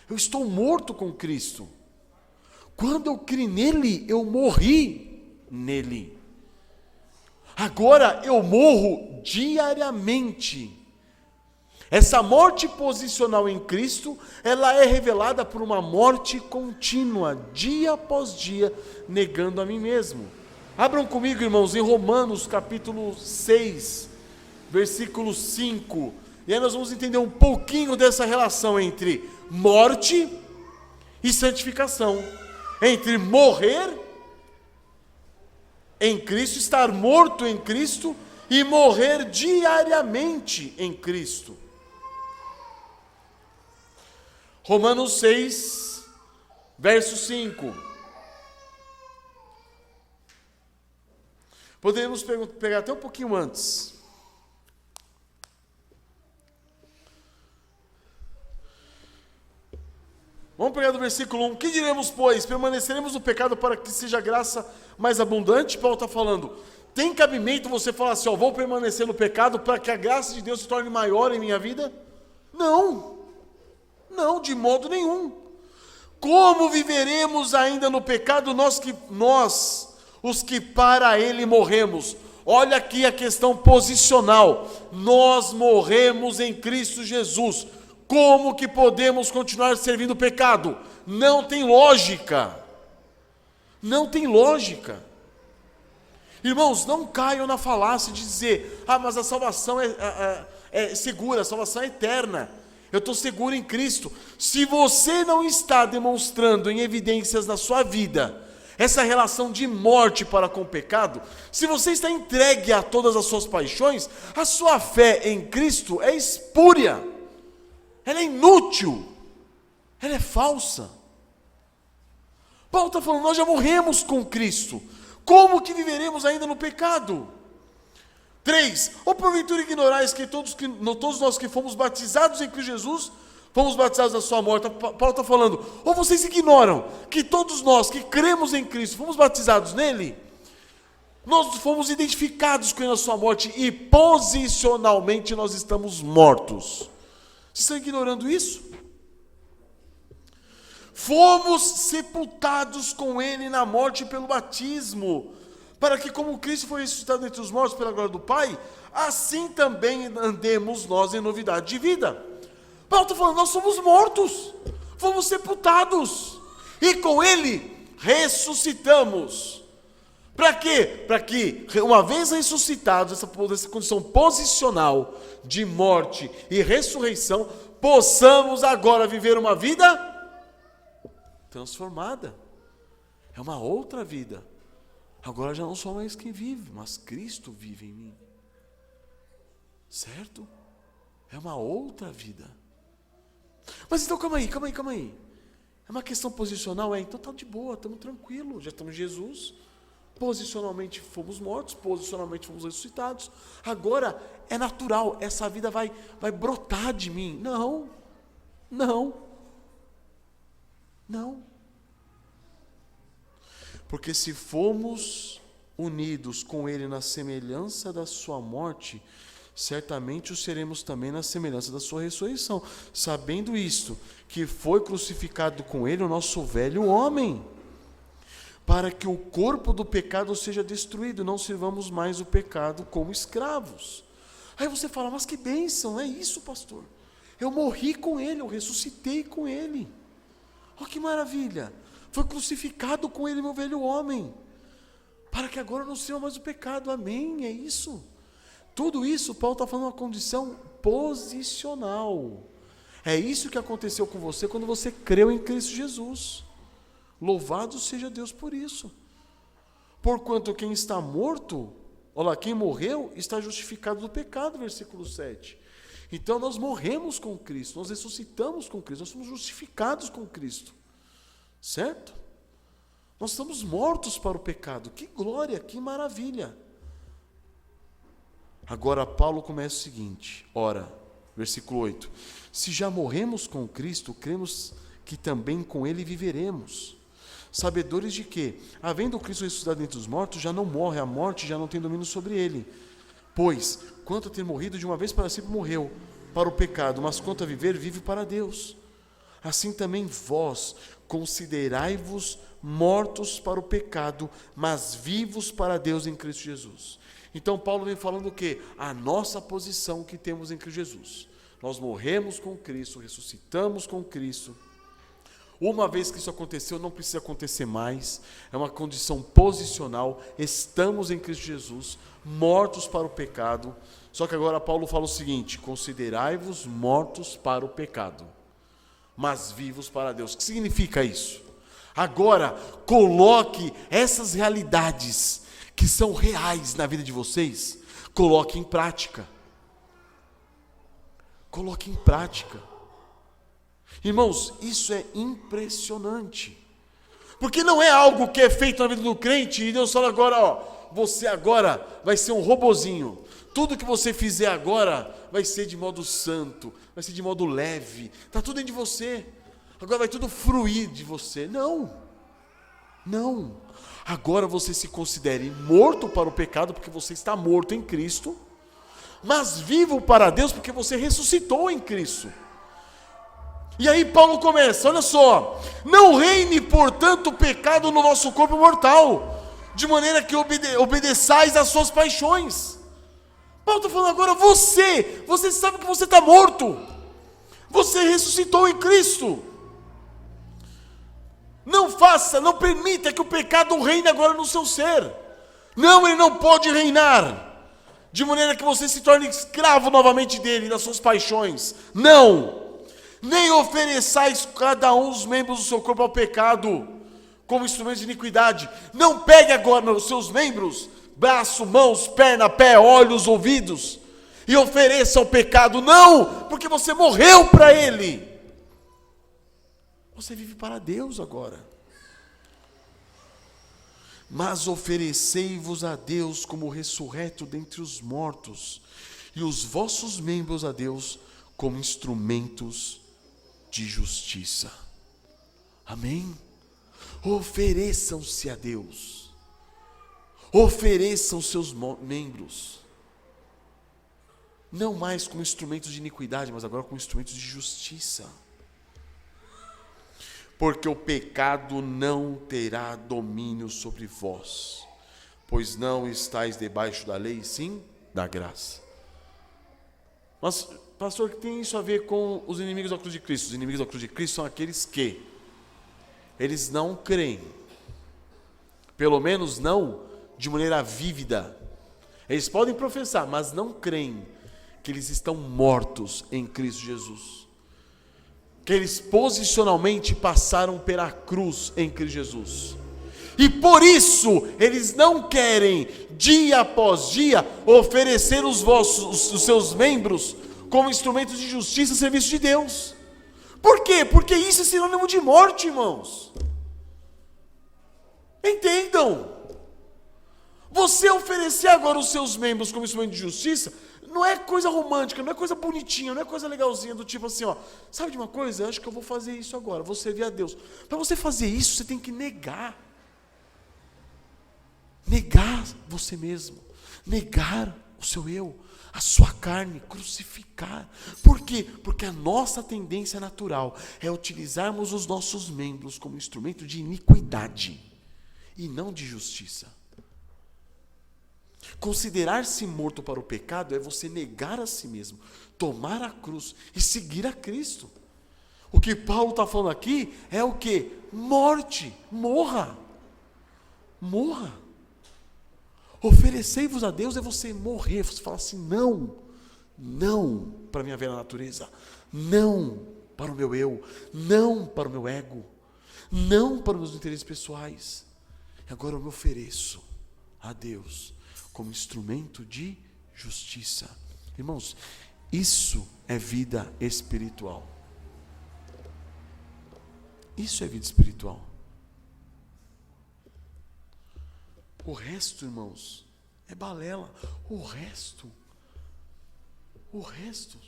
A: Eu estou morto com Cristo. Quando eu criei nele, eu morri nele. Agora eu morro diariamente. Essa morte posicional em Cristo, ela é revelada por uma morte contínua, dia após dia, negando a mim mesmo. Abram comigo, irmãos, em Romanos capítulo 6, versículo 5. E aí nós vamos entender um pouquinho dessa relação entre morte e santificação. Entre morrer em Cristo, estar morto em Cristo e morrer diariamente em Cristo. Romanos 6, verso 5. Podemos pegar até um pouquinho antes. Vamos pegar do versículo 1. Que diremos, pois? Permaneceremos no pecado para que seja graça mais abundante? Paulo está falando. Tem cabimento você falar assim, vou permanecer no pecado para que a graça de Deus se torne maior em minha vida? Não. Não, de modo nenhum. Como viveremos ainda no pecado nós, os que para ele morremos? Olha aqui a questão posicional. Nós morremos em Cristo Jesus. Como que podemos continuar servindo o pecado? Não tem lógica. Não tem lógica. Irmãos, não caiam na falácia de dizer, mas a salvação é segura, a salvação é eterna. Eu estou seguro em Cristo. Se você não está demonstrando em evidências na sua vida essa relação de morte para com o pecado, se você está entregue a todas as suas paixões, a sua fé em Cristo é espúria, ela é inútil, ela é falsa. Paulo está falando, nós já morremos com Cristo, como que viveremos ainda no pecado? 3. Ou porventura ignorais que todos nós que fomos batizados em Cristo Jesus, fomos batizados na sua morte. Paulo está falando, ou vocês ignoram que todos nós que cremos em Cristo, fomos batizados nele, nós fomos identificados com ele na sua morte e posicionalmente nós estamos mortos. Vocês estão ignorando isso? fomos sepultados com ele na morte pelo batismo, para que como Cristo foi ressuscitado dentre os mortos pela glória do Pai, assim também andemos nós em novidade de vida. Paulo está falando, nós somos mortos, fomos sepultados, e com ele ressuscitamos. Para quê? Para que, uma vez ressuscitados, essa condição posicional de morte e ressurreição, possamos agora viver uma vida transformada. É uma outra vida. Agora já não sou mais quem vive, mas Cristo vive em mim. Certo? É uma outra vida. Mas então calma aí. É uma questão posicional? Então tá de boa, estamos tranquilos, já estamos em Jesus. Posicionalmente fomos mortos, posicionalmente fomos ressuscitados. Agora é natural, essa vida vai brotar de mim. Não. Porque se fomos unidos com ele na semelhança da sua morte, certamente o seremos também na semelhança da sua ressurreição. Sabendo isto, que foi crucificado com ele o nosso velho homem, para que o corpo do pecado seja destruído, não sirvamos mais o pecado como escravos. Aí você fala, mas que bênção, é isso, pastor? Eu morri com ele, eu ressuscitei com ele. Olha que maravilha, foi crucificado com ele meu velho homem, para que agora não sirva mais o pecado, amém, é isso. Tudo isso, Paulo está falando uma condição posicional. É isso que aconteceu com você quando você creu em Cristo Jesus. Louvado seja Deus por isso. Porquanto quem está morto, olha lá, quem morreu está justificado do pecado, versículo 7. Então nós morremos com Cristo, nós ressuscitamos com Cristo, nós somos justificados com Cristo. Certo? Nós estamos mortos para o pecado. Que glória, que maravilha. Agora Paulo começa o seguinte, ora, versículo 8. Se já morremos com Cristo, cremos que também com ele viveremos. Sabedores de que, havendo Cristo ressuscitado dentre os mortos, já não morre, a morte já não tem domínio sobre ele. Pois, quanto a ter morrido de uma vez para sempre, morreu para o pecado, mas quanto a viver, vive para Deus. Assim também vós, considerai-vos mortos para o pecado, mas vivos para Deus em Cristo Jesus. Então Paulo vem falando o quê? A nossa posição que temos em Cristo Jesus. Nós morremos com Cristo, ressuscitamos com Cristo. Uma vez que isso aconteceu, não precisa acontecer mais. É uma condição posicional. Estamos em Cristo Jesus, mortos para o pecado. Só que agora Paulo fala o seguinte: considerai-vos mortos para o pecado, mas vivos para Deus. O que significa isso? Agora, coloque essas realidades que são reais na vida de vocês, coloque em prática. Coloque em prática. Irmãos, isso é impressionante. Porque não é algo que é feito na vida do crente e Deus fala agora, você agora vai ser um robozinho. Tudo que você fizer agora vai ser de modo santo, vai ser de modo leve. Está tudo dentro de você. Agora vai tudo fruir de você. Não. Agora você se considere morto para o pecado, porque você está morto em Cristo, mas vivo para Deus, porque você ressuscitou em Cristo. E aí Paulo começa, olha só: não reine, portanto, o pecado no vosso corpo mortal, de maneira que obedeçais às suas paixões. Paulo está falando agora, você sabe que você está morto, você ressuscitou em Cristo. Não permita que o pecado reine agora no seu ser. Não, ele não pode reinar, de maneira que você se torne escravo novamente dele, das suas paixões. Não. Nem ofereçais cada um os membros do seu corpo ao pecado, como instrumentos de iniquidade. Não pegue agora os seus membros, braço, mãos, perna, pé, olhos, ouvidos, e ofereça ao pecado. Não, porque você morreu para ele. Você vive para Deus agora. Mas oferecei-vos a Deus como ressurreto dentre os mortos, e os vossos membros a Deus como instrumentos de justiça. Amém? Ofereçam-se a Deus. Ofereçam seus membros. Não mais como instrumentos de iniquidade, mas agora como instrumentos de justiça. porque o pecado não terá domínio sobre vós, pois não estáis debaixo da lei, sim da graça. Mas, pastor, o que tem isso a ver com os inimigos da cruz de Cristo? Os inimigos da cruz de Cristo são aqueles que eles não creem, pelo menos não de maneira vívida. Eles podem professar, mas não creem que eles estão mortos em Cristo Jesus, que eles posicionalmente passaram pela cruz em Cristo Jesus, e por isso eles não querem dia após dia oferecer os seus membros como instrumentos de justiça a serviço de Deus. Por quê? Porque isso é sinônimo de morte, irmãos. Entendam. Você oferecer agora os seus membros como instrumento de justiça não é coisa romântica, não é coisa bonitinha, não é coisa legalzinha, do tipo assim, sabe de uma coisa? Eu acho que eu vou fazer isso agora, vou servir a Deus. Para você fazer isso, você tem que negar você mesmo, negar o seu eu, a sua carne, crucificar. Por quê? Porque a nossa tendência natural é utilizarmos os nossos membros como instrumento de iniquidade e não de justiça. Considerar-se morto para o pecado é você negar a si mesmo, tomar a cruz e seguir a Cristo. O que Paulo está falando aqui é o quê? Morte, morra. Oferecei-vos a Deus é você morrer, você fala assim, não para a minha velha natureza, não para o meu eu, não para o meu ego, não para os meus interesses pessoais. Agora eu me ofereço a Deus como instrumento de justiça. Irmãos, isso é vida espiritual. Isso é vida espiritual. O resto, irmãos, é balela. O resto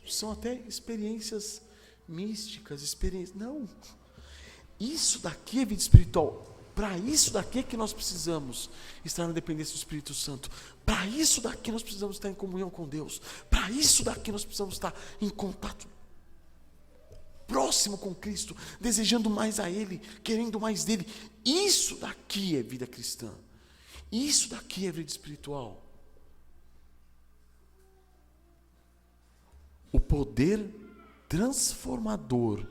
A: são até experiências místicas, não. Isso daqui é vida espiritual. Para isso daqui é que nós precisamos estar na dependência do Espírito Santo. Para isso daqui nós precisamos estar em comunhão com Deus. Para isso daqui nós precisamos estar em contato próximo com Cristo, desejando mais a Ele, querendo mais dEle. Isso daqui é vida cristã. Isso daqui é vida espiritual. O poder transformador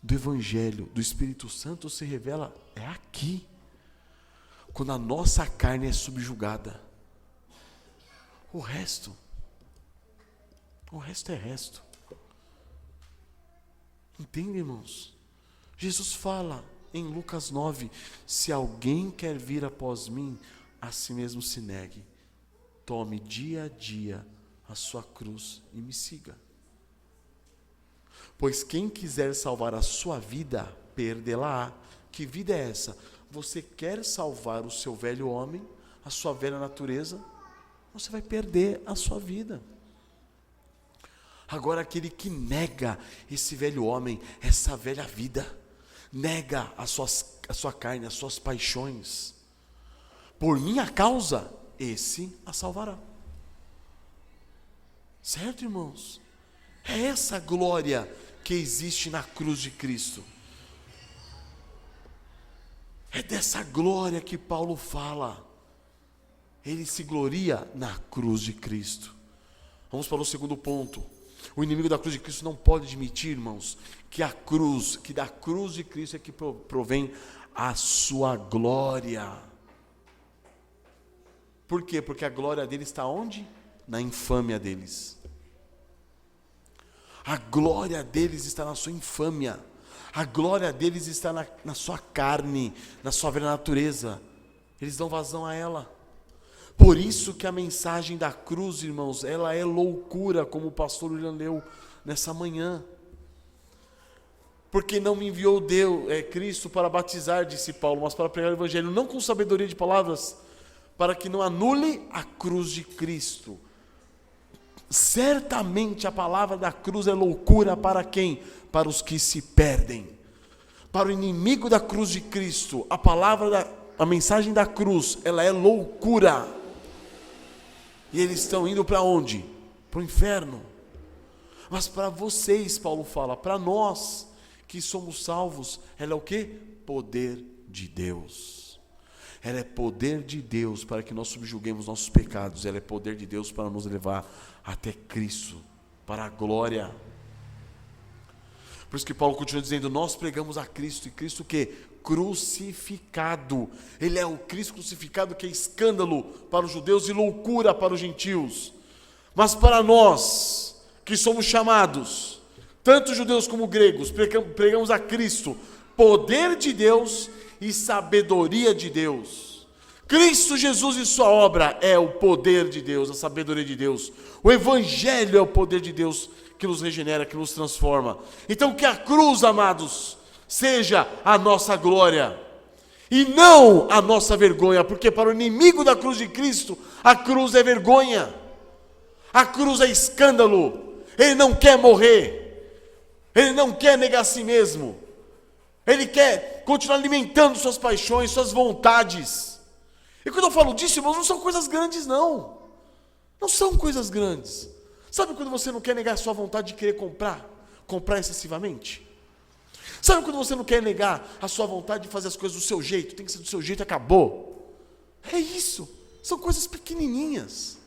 A: do Evangelho, do Espírito Santo se revela aqui, quando a nossa carne é subjugada. O resto é resto. Entende, irmãos? Jesus fala em Lucas 9, se alguém quer vir após mim, a si mesmo se negue, tome dia a dia a sua cruz e me siga. Pois quem quiser salvar a sua vida, perdê-la-á. Que vida é essa? Você quer salvar o seu velho homem, a sua velha natureza, você vai perder a sua vida. Agora aquele que nega esse velho homem, essa velha vida, nega a sua carne, as suas paixões, por minha causa, esse a salvará. Certo, irmãos? É essa glória que existe na cruz de Cristo. É dessa glória que Paulo fala. Ele se gloria na cruz de Cristo. Vamos para o segundo ponto. O inimigo da cruz de Cristo não pode admitir, irmãos, que da cruz de Cristo é que provém a sua glória. Por quê? Porque a glória dele está onde? Na infâmia deles. A glória deles está na sua infâmia. A glória deles está na sua carne, na sua velha natureza. Eles dão vazão a ela. Por isso que a mensagem da cruz, irmãos, ela é loucura, como o pastor William leu nessa manhã. Porque não me enviou Cristo para batizar, disse Paulo, mas para pregar o Evangelho, não com sabedoria de palavras, para que não anule a cruz de Cristo. Certamente a palavra da cruz é loucura para quem? Para os que se perdem. Para o inimigo da cruz de Cristo, a mensagem da cruz, ela é loucura. E eles estão indo para onde? Para o inferno. Mas para vocês, Paulo fala, para nós, que somos salvos, ela é o quê? Poder de Deus. Ela é poder de Deus para que nós subjuguemos nossos pecados. Ela é poder de Deus para nos levar até Cristo, para a glória. Por isso que Paulo continua dizendo, nós pregamos a Cristo, e Cristo o quê? Crucificado. Ele é o Cristo crucificado, que é escândalo para os judeus e loucura para os gentios. Mas para nós, que somos chamados, tanto judeus como gregos, pregamos a Cristo, poder de Deus e sabedoria de Deus. Cristo Jesus e sua obra é o poder de Deus, a sabedoria de Deus. O Evangelho é o poder de Deus que nos regenera, que nos transforma. Então que a cruz, amados, seja a nossa glória e não a nossa vergonha, porque para o inimigo da cruz de Cristo, a cruz é vergonha, a cruz é escândalo. Ele não quer morrer, ele não quer negar a si mesmo, ele quer continuar alimentando suas paixões, suas vontades. E quando eu falo disso, irmãos, não são coisas grandes, não são coisas grandes. Sabe quando você não quer negar a sua vontade de querer comprar excessivamente? Sabe quando você não quer negar a sua vontade de fazer as coisas do seu jeito, tem que ser do seu jeito e acabou? É isso, são coisas pequenininhas.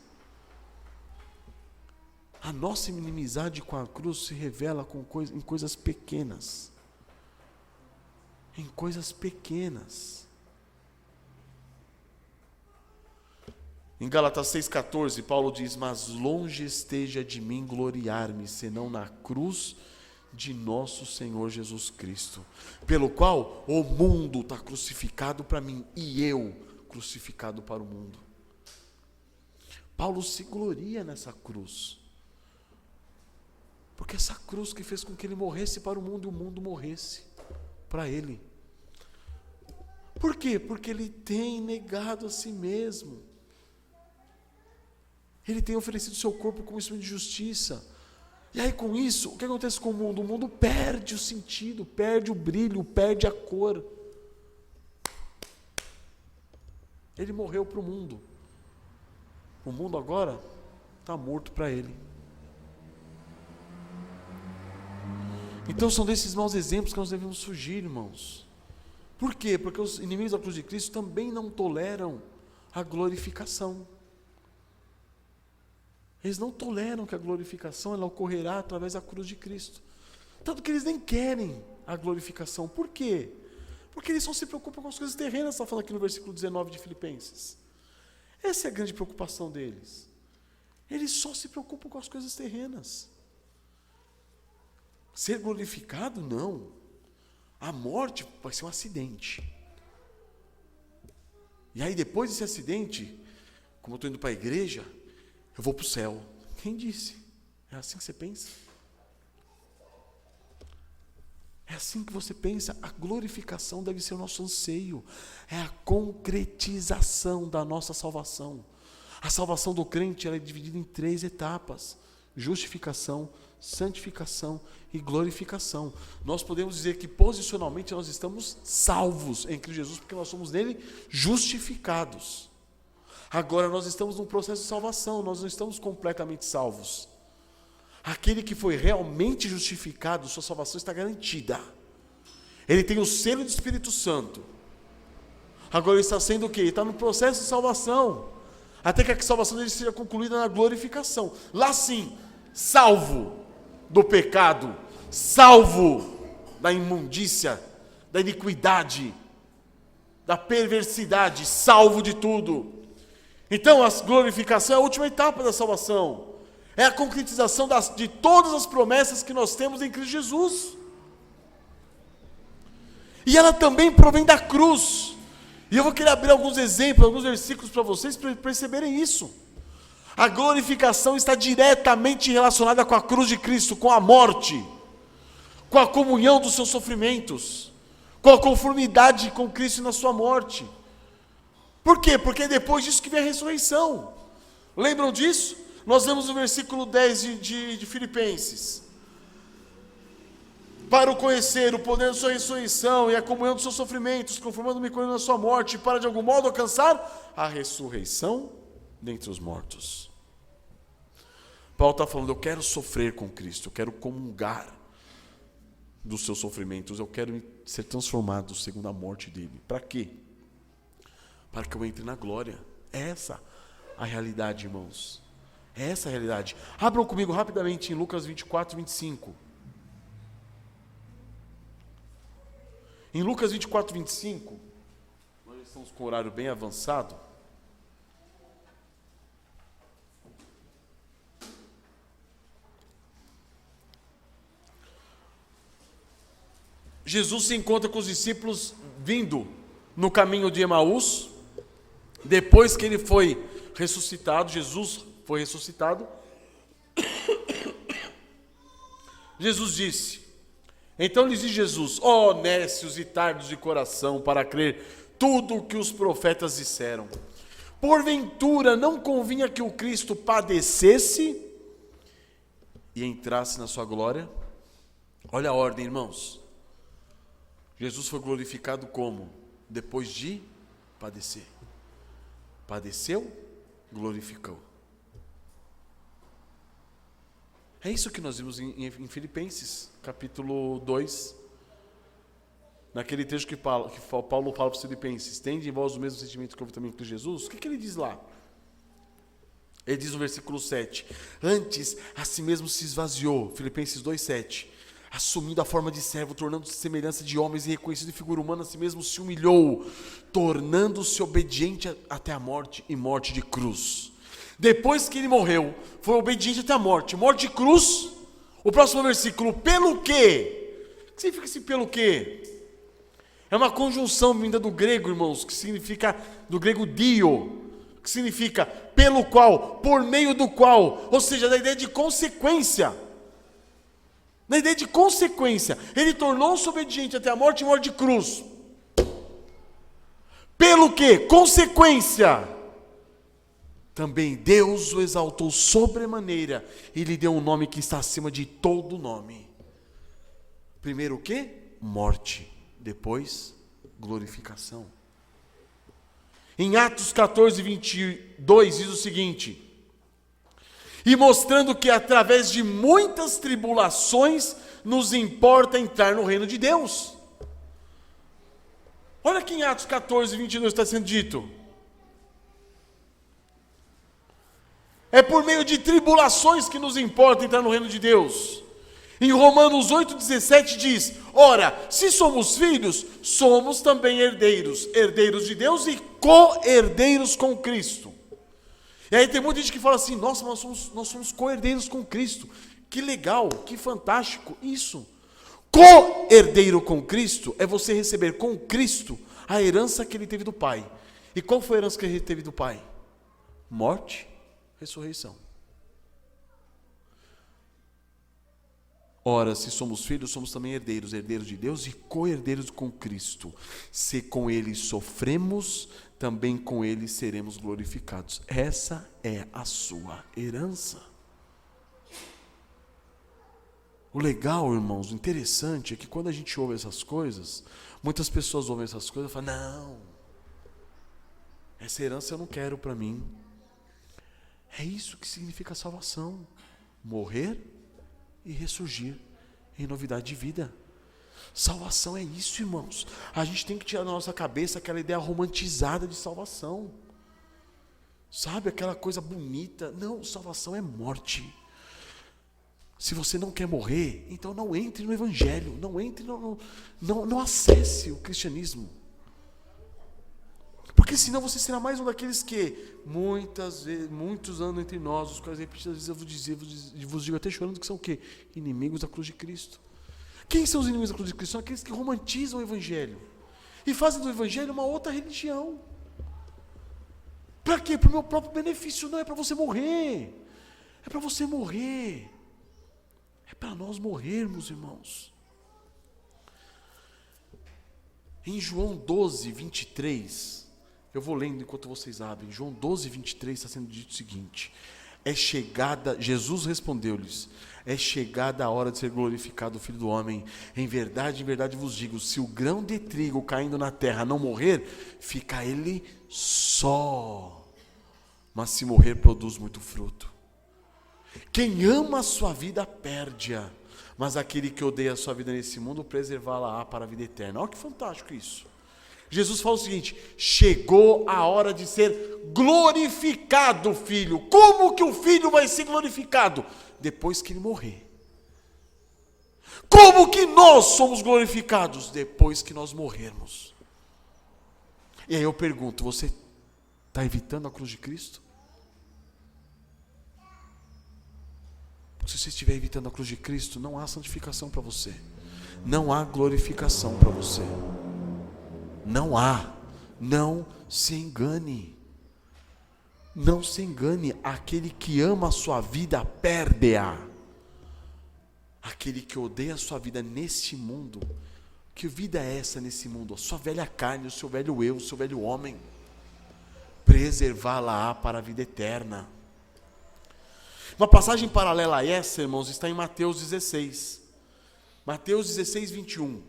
A: A nossa inimizade com a cruz se revela em coisas pequenas. Em coisas pequenas. Em Gálatas 6,14, Paulo diz, mas longe esteja de mim gloriar-me, senão na cruz de nosso Senhor Jesus Cristo, pelo qual o mundo está crucificado para mim, e eu crucificado para o mundo. Paulo se gloria nessa cruz, porque essa cruz que fez com que ele morresse para o mundo, e o mundo morresse para ele. Por quê? Porque ele tem negado a si mesmo. Ele tem oferecido seu corpo como instrumento de justiça. E aí com isso, o que acontece com o mundo? O mundo perde o sentido, perde o brilho, perde a cor. Ele morreu para o mundo. O mundo agora está morto para ele. Então são desses maus exemplos que nós devemos fugir, irmãos. Por quê? Porque os inimigos da cruz de Cristo também não toleram a glorificação. Eles não toleram que a glorificação ela ocorrerá através da cruz de Cristo. Tanto que eles nem querem a glorificação. Por quê? Porque eles só se preocupam com as coisas terrenas, está falando aqui no versículo 19 de Filipenses. Essa é a grande preocupação deles. Eles só se preocupam com as coisas terrenas. Ser glorificado, não. A morte vai ser um acidente. E aí depois desse acidente, como eu estou indo para a igreja, eu vou para o céu. Quem disse? É assim que você pensa? É assim que você pensa? A glorificação deve ser o nosso anseio. É a concretização da nossa salvação. A salvação do crente ela é dividida em 3 etapas: justificação, santificação e glorificação. Nós podemos dizer que posicionalmente nós estamos salvos em Cristo Jesus, porque nós somos nele justificados. Agora nós estamos num processo de salvação, nós não estamos completamente salvos. Aquele que foi realmente justificado, sua salvação está garantida. Ele tem o selo do Espírito Santo. Agora ele está sendo o quê? Ele está no processo de salvação, até que a salvação dele seja concluída na glorificação. Lá sim, salvo do pecado, salvo da imundícia, da iniquidade, da perversidade, salvo de tudo. Então a glorificação é a última etapa da salvação. É a concretização de todas as promessas que nós temos em Cristo Jesus. E ela também provém da cruz. E eu vou querer abrir alguns exemplos, alguns versículos para vocês para perceberem isso. A glorificação está diretamente relacionada com a cruz de Cristo, com a morte, com a comunhão dos seus sofrimentos, com a conformidade com Cristo na sua morte. Por quê? Porque é depois disso que vem a ressurreição. Lembram disso? Nós vemos o versículo 10 de Filipenses. Para o conhecer, o poder da sua ressurreição e a comunhão dos seus sofrimentos, conformando-me com ele na sua morte, para de algum modo alcançar a ressurreição dentre os mortos. Paulo está falando, eu quero sofrer com Cristo, eu quero comungar dos seus sofrimentos, eu quero ser transformado segundo a morte dele. Para quê? Para que eu entre na glória. É essa a realidade, irmãos. É essa a realidade. Abram comigo rapidamente em Lucas 24, 25. Em Lucas 24, 25, nós estamos com o horário bem avançado. Jesus se encontra com os discípulos vindo no caminho de Emaús, depois que ele foi ressuscitado. Jesus foi ressuscitado. Jesus disse, então lhes disse Jesus, ó nécios e tardos de coração, para crer tudo o que os profetas disseram. Porventura não convinha que o Cristo padecesse e entrasse na sua glória? Olha a ordem, irmãos. Jesus foi glorificado como? Depois de padecer. Padeceu, glorificou. É isso que nós vimos em Filipenses, capítulo 2. Naquele texto que Paulo fala para os Filipenses, tende em vós o mesmo sentimento que houve também com Jesus. O que ele diz lá? Ele diz no versículo 7, antes a si mesmo se esvaziou, Filipenses 2,7, assumindo a forma de servo, tornando-se semelhança de homens e reconhecido em figura humana, a si mesmo se humilhou, tornando-se obediente até a morte e morte de cruz. Depois que ele morreu, foi obediente até a morte de cruz. O próximo versículo, pelo quê? O que significa esse pelo quê? É uma conjunção vinda do grego, irmãos, que significa, do grego dio, que significa pelo qual, por meio do qual, ou seja, da ideia de consequência. Na ideia de consequência, ele tornou-se obediente até a morte e morte de cruz. Pelo que? Consequência. Também Deus o exaltou sobremaneira e lhe deu um nome que está acima de todo nome. Primeiro o que? Morte. Depois, glorificação. Em Atos 14, 22 diz o seguinte, e mostrando que através de muitas tribulações nos importa entrar no reino de Deus. Olha aqui em Atos 14, 22 está sendo dito. É por meio de tribulações que nos importa entrar no reino de Deus. Em Romanos 8,17 diz, ora, se somos filhos, somos também herdeiros, herdeiros de Deus e co-herdeiros com Cristo. E aí tem muita gente que fala assim, nossa, nós somos co-herdeiros com Cristo. Que legal, que fantástico isso. Co-herdeiro com Cristo é você receber com Cristo a herança que ele teve do Pai. E qual foi a herança que ele teve do Pai? Morte, ressurreição. Ora, se somos filhos, somos também herdeiros, herdeiros de Deus e co-herdeiros com Cristo. Se com Ele sofremos, também com Ele seremos glorificados. Essa é a sua herança. O legal, irmãos, o interessante é que quando a gente ouve essas coisas, muitas pessoas ouvem essas coisas e falam, não, essa herança eu não quero para mim. É isso que significa salvação. Morrer e ressurgir em novidade de vida. Salvação é isso, irmãos. A gente tem que tirar da nossa cabeça aquela ideia romantizada de salvação. Sabe, aquela coisa bonita. Não, salvação é morte. Se você não quer morrer, então não entre no evangelho, não acesse o cristianismo. Porque senão você será mais um daqueles que muitos andam entre nós, os quais repetidas vezes eu vos digo até chorando, que são o quê? Inimigos da cruz de Cristo. Quem são os inimigos da cruz de Cristo? São aqueles que romantizam o evangelho e fazem do evangelho uma outra religião. Para quê? Para o meu próprio benefício. Não, é para você morrer. É para você morrer. É para nós morrermos, irmãos. Em João 12, 23, eu vou lendo enquanto vocês abrem. João 12, 23 está sendo dito o seguinte: Jesus respondeu-lhes, é chegada a hora de ser glorificado o Filho do Homem. Em verdade vos digo, se o grão de trigo caindo na terra não morrer, fica ele só. Mas se morrer, produz muito fruto. Quem ama a sua vida, perde-a. mas aquele que odeia a sua vida nesse mundo, preservá-la para a vida eterna. Olha que fantástico isso. Jesus fala o seguinte: chegou a hora de ser glorificado o Filho. Como que o Filho vai ser glorificado? Depois que ele morrer. Como que nós somos glorificados? Depois que nós morrermos. E aí eu pergunto, você está evitando a cruz de Cristo? Se você estiver evitando a cruz de Cristo, não há santificação para você. Não há glorificação para você. Não há. Não se engane. Não se engane. Aquele que ama a sua vida, perde-a. Aquele que odeia a sua vida neste mundo, que vida é essa nesse mundo? A sua velha carne, o seu velho eu, o seu velho homem, preservá-la para a vida eterna. Uma passagem paralela a essa, irmãos, está em Mateus 16. Mateus 16, 21.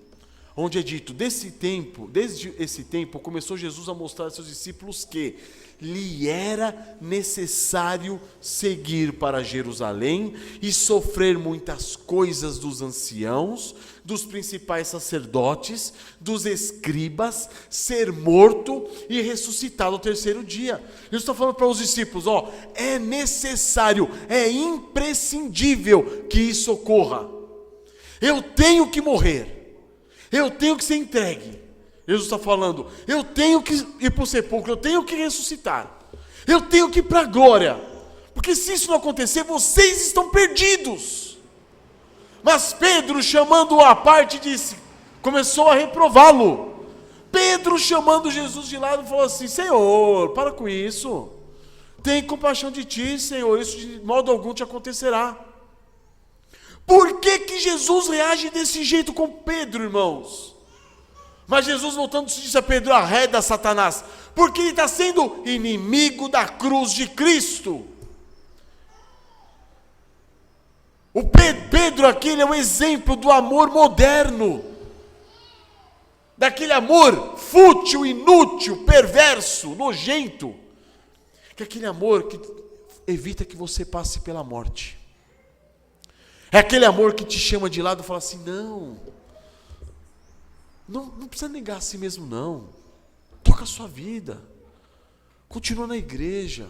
A: Onde é dito, desde esse tempo, começou Jesus a mostrar aos seus discípulos que lhe era necessário seguir para Jerusalém e sofrer muitas coisas dos anciãos, dos principais sacerdotes, dos escribas, ser morto e ressuscitado ao terceiro dia. Jesus está falando para os discípulos, é necessário, é imprescindível que isso ocorra. Eu tenho que morrer. Eu tenho que ser entregue. Jesus está falando, eu tenho que ir para o sepulcro, eu tenho que ressuscitar. Eu tenho que ir para a glória. Porque se isso não acontecer, vocês estão perdidos. Mas Pedro, chamando-o à parte, começou a reprová-lo. Pedro, chamando Jesus de lado, falou assim: Senhor, para com isso. Tem compaixão de ti, Senhor, isso de modo algum te acontecerá. Por que Jesus reage desse jeito com Pedro, irmãos? Mas Jesus, voltando, disse a Pedro: arreda, Satanás, porque ele está sendo inimigo da cruz de Cristo. O Pedro aqui, ele é um exemplo do amor moderno, daquele amor fútil, inútil, perverso, nojento, que é aquele amor que evita que você passe pela morte. É aquele amor que te chama de lado e fala assim: não precisa negar a si mesmo, não. Toca a sua vida. Continua na igreja.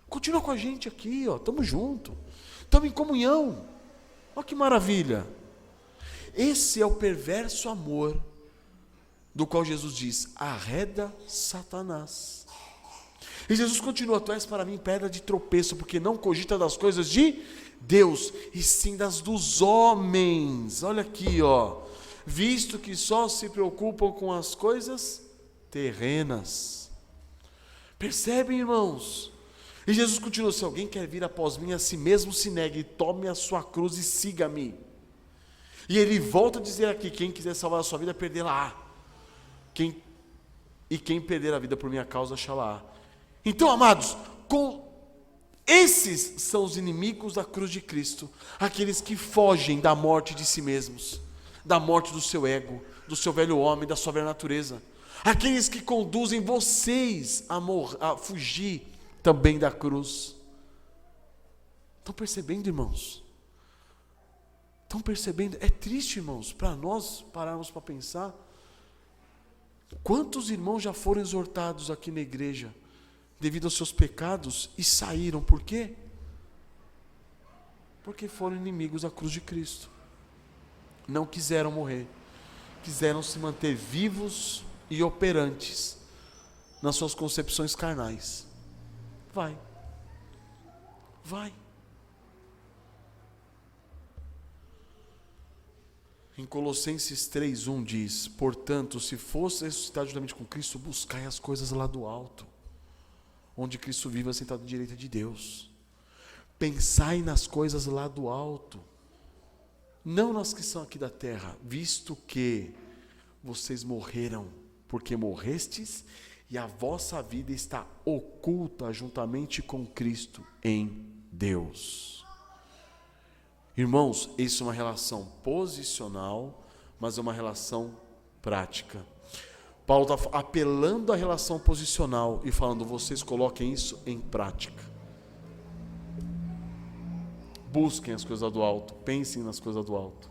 A: Continua com a gente aqui, estamos juntos. Estamos em comunhão. Olha que maravilha. Esse é o perverso amor do qual Jesus diz: arreda, Satanás. E Jesus continua: tu és para mim pedra de tropeço, porque não cogita das coisas de Deus, e sim das dos homens. Olha aqui, visto que só se preocupam com as coisas terrenas. Percebem, irmãos? E Jesus continua: se alguém quer vir após mim, a si mesmo se negue, tome a sua cruz e siga-me. E ele volta a dizer aqui: quem quiser salvar a sua vida, perdê-la. Quem perder a vida por minha causa, achá-la. Então, amados, esses são os inimigos da cruz de Cristo, aqueles que fogem da morte de si mesmos, da morte do seu ego, do seu velho homem, da sua velha natureza, aqueles que conduzem vocês a fugir também da cruz. Estão percebendo, irmãos? Estão percebendo? É triste, irmãos, para nós pararmos para pensar. Quantos irmãos já foram exortados aqui na igreja devido aos seus pecados e saíram? Por quê? Porque foram inimigos da cruz de Cristo. Não quiseram morrer. Quiseram se manter vivos e operantes nas suas concepções carnais. Vai. Em Colossenses 3:1 diz: portanto, se fosse ressuscitado juntamente com Cristo, buscai as coisas lá do alto, onde Cristo vive sentado à direita de Deus. Pensai nas coisas lá do alto, não nas que são aqui da terra, visto que vocês morreram, porque morrestes, e a vossa vida está oculta juntamente com Cristo em Deus. Irmãos, isso é uma relação posicional, mas é uma relação prática. Paulo está apelando à relação posicional e falando: vocês coloquem isso em prática. Busquem as coisas do alto, pensem nas coisas do alto.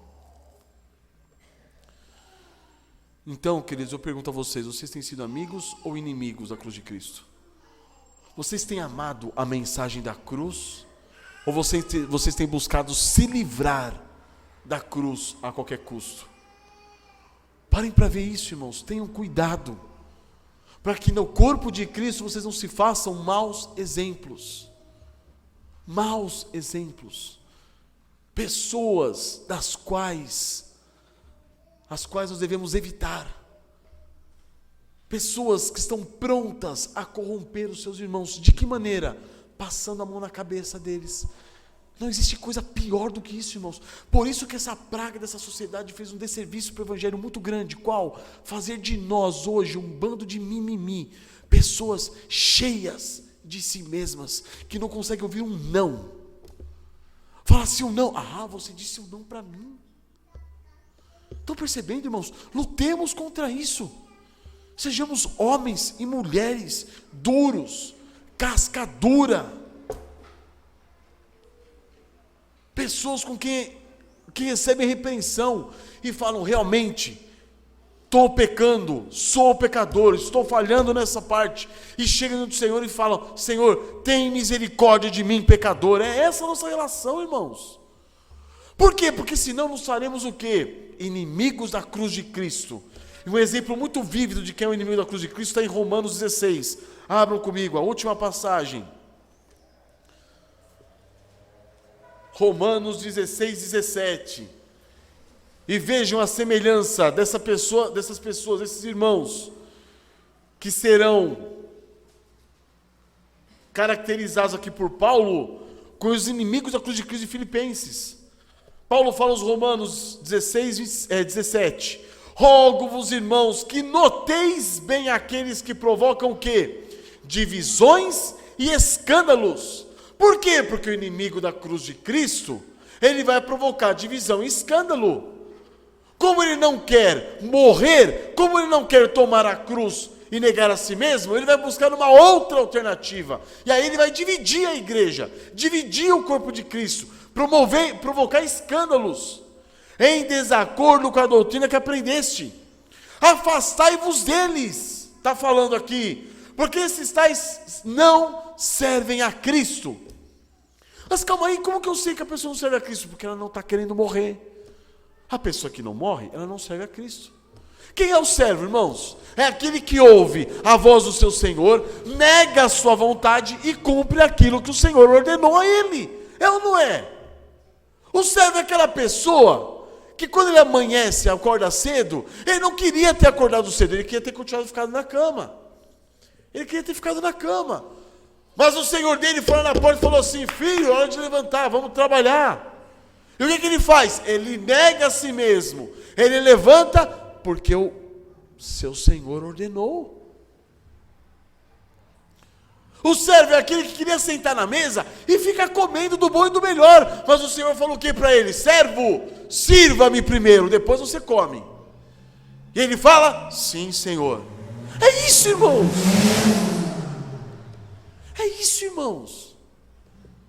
A: Então, queridos, eu pergunto a vocês, vocês têm sido amigos ou inimigos da cruz de Cristo? Vocês têm amado a mensagem da cruz? Ou vocês têm buscado se livrar da cruz a qualquer custo? Parem para ver isso, irmãos, tenham cuidado, para que no corpo de Cristo vocês não se façam maus exemplos. Maus exemplos. Pessoas as quais nós devemos evitar. Pessoas que estão prontas a corromper os seus irmãos. De que maneira? Passando a mão na cabeça deles. Não existe coisa pior do que isso, irmãos. Por isso que essa praga dessa sociedade fez um desserviço para o evangelho muito grande. Qual? Fazer de nós hoje um bando de mimimi. Pessoas cheias de si mesmas, que não conseguem ouvir um não. Fala assim um não. Ah, você disse um não para mim. Estão percebendo, irmãos? Lutemos contra isso. Sejamos homens e mulheres duros, casca dura. Pessoas com que recebem repreensão e falam, realmente, estou pecando, sou pecador, estou falhando nessa parte. E chegam no Senhor e falam, Senhor, tem misericórdia de mim, pecador. É essa a nossa relação, irmãos. Por quê? Porque senão nós faremos o quê? Inimigos da cruz de Cristo. E um exemplo muito vívido de quem é o inimigo da cruz de Cristo está em Romanos 16. Abram comigo, a última passagem. Romanos 16, 17. E vejam a semelhança dessas pessoas, desses irmãos, que serão caracterizados aqui por Paulo, com os inimigos da cruz de Cristo de Filipenses. Paulo fala aos Romanos 16, 17. Rogo-vos, irmãos, que noteis bem aqueles que provocam o quê? Divisões e escândalos. Por quê? Porque o inimigo da cruz de Cristo, ele vai provocar divisão e escândalo. Como ele não quer morrer, como ele não quer tomar a cruz e negar a si mesmo, ele vai buscar uma outra alternativa. E aí ele vai dividir a igreja, dividir o corpo de Cristo, provocar escândalos, em desacordo com a doutrina que aprendeste. Afastai-vos deles, está falando aqui, porque esses tais não servem a Cristo. Mas calma aí, como que eu sei que a pessoa não serve a Cristo? Porque ela não está querendo morrer. A pessoa que não morre, ela não serve a Cristo. Quem é o servo, irmãos? É aquele que ouve a voz do seu Senhor, nega a sua vontade e cumpre aquilo que o Senhor ordenou a ele. É ou não é? O servo é aquela pessoa que quando ele amanhece, acorda cedo, ele não queria ter acordado cedo, ele queria ter continuado ficado na cama. Ele queria ter ficado na cama. Mas o Senhor dele foi lá na porta e falou assim, filho, é hora de levantar, vamos trabalhar. E o que ele faz? Ele nega a si mesmo. Ele levanta porque o seu Senhor ordenou. O servo é aquele que queria sentar na mesa e fica comendo do bom e do melhor. Mas o Senhor falou o que para ele? Servo, sirva-me primeiro, depois você come. E ele fala, sim, Senhor. É isso, irmãos. É isso, irmãos.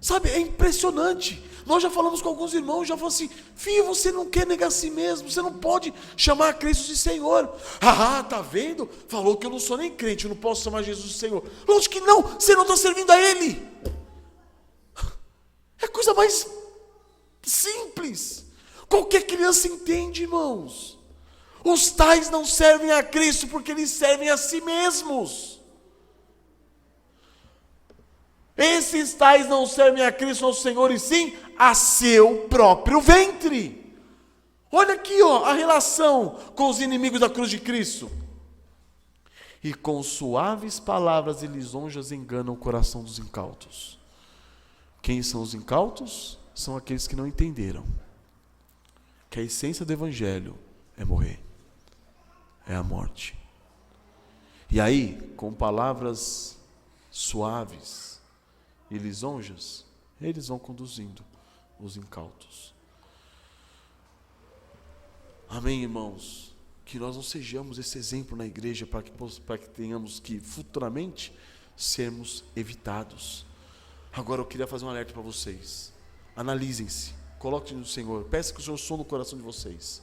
A: Sabe, é impressionante. Nós já falamos com alguns irmãos, já falamos assim, filho, você não quer negar a si mesmo, você não pode chamar a Cristo de Senhor. Ah, tá vendo? Falou que eu não sou nem crente, eu não posso chamar Jesus de Senhor. Lógico que não, você não está servindo a Ele. É a coisa mais simples. Qualquer criança entende, irmãos. Os tais não servem a Cristo porque eles servem a si mesmos. Esses tais não servem a Cristo nosso Senhor, e sim a seu próprio ventre. Olha aqui, ó, a relação com os inimigos da cruz de Cristo. E com suaves palavras e lisonjas enganam o coração dos incautos. Quem são os incautos? São aqueles que não entenderam que a essência do Evangelho é morrer, é a morte. E aí, com palavras suaves e lisonjas, eles vão conduzindo os incautos. Amém, irmãos? Que nós não sejamos esse exemplo na igreja para que tenhamos que futuramente sermos evitados. Agora eu queria fazer um alerta para vocês. Analisem-se, coloquem no Senhor, peça que o Senhor sonhe no coração de vocês.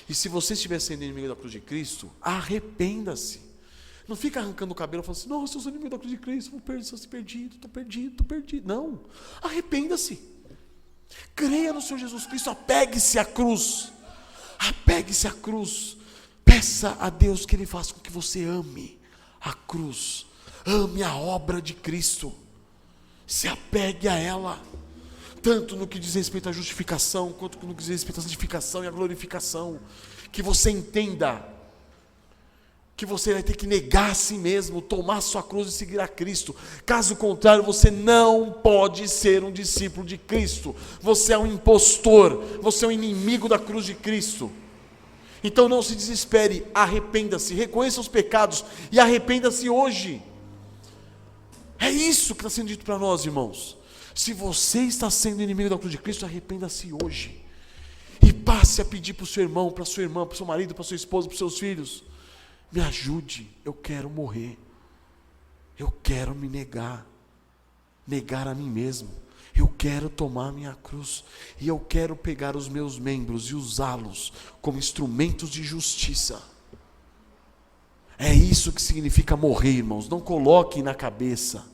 A: E se você estiver sendo inimigo da cruz de Cristo, arrependa-se. Não fica arrancando o cabelo e falando assim, nossa, eu sou inimigo da cruz de Cristo, estou perdido, estou perdido. Não, arrependa-se. Creia no Senhor Jesus Cristo, apegue-se à cruz. Apegue-se à cruz. Peça a Deus que Ele faça com que você ame a cruz. Ame a obra de Cristo. Se apegue a ela. Tanto no que diz respeito à justificação, quanto no que diz respeito à santificação e à glorificação. Que você entenda que você vai ter que negar a si mesmo, tomar sua cruz e seguir a Cristo. Caso contrário, você não pode ser um discípulo de Cristo. Você é um impostor, você é um inimigo da cruz de Cristo. Então não se desespere, arrependa-se, reconheça os pecados e arrependa-se hoje. É isso que está sendo dito para nós, irmãos. Se você está sendo inimigo da cruz de Cristo, arrependa-se hoje. E passe a pedir para o seu irmão, para a sua irmã, para o seu marido, para a sua esposa, para os seus filhos: me ajude, eu quero morrer. Eu quero me negar a mim mesmo. Eu quero tomar minha cruz. E eu quero pegar os meus membros e usá-los como instrumentos de justiça. É isso que significa morrer, irmãos. Não coloquem na cabeça,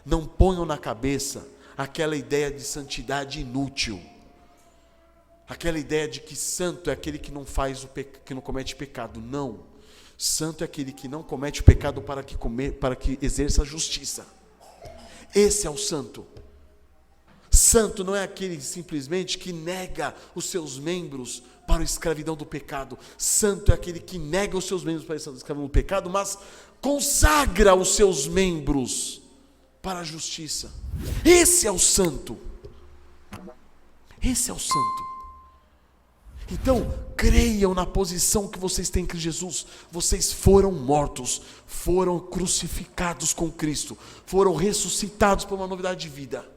A: não ponham na cabeça aquela ideia de santidade inútil. Aquela ideia de que santo é aquele que não que não comete pecado. Não. Santo é aquele que não comete pecado para que exerça a justiça. Esse é o santo. Santo não é aquele simplesmente que nega os seus membros para a escravidão do pecado. Santo é aquele que nega os seus membros para a escravidão do pecado, mas consagra os seus membros para a justiça. Esse é o santo. Esse é o santo. Então, creiam na posição que vocês têm em Cristo Jesus. Vocês foram mortos, foram crucificados com Cristo, foram ressuscitados por uma novidade de vida.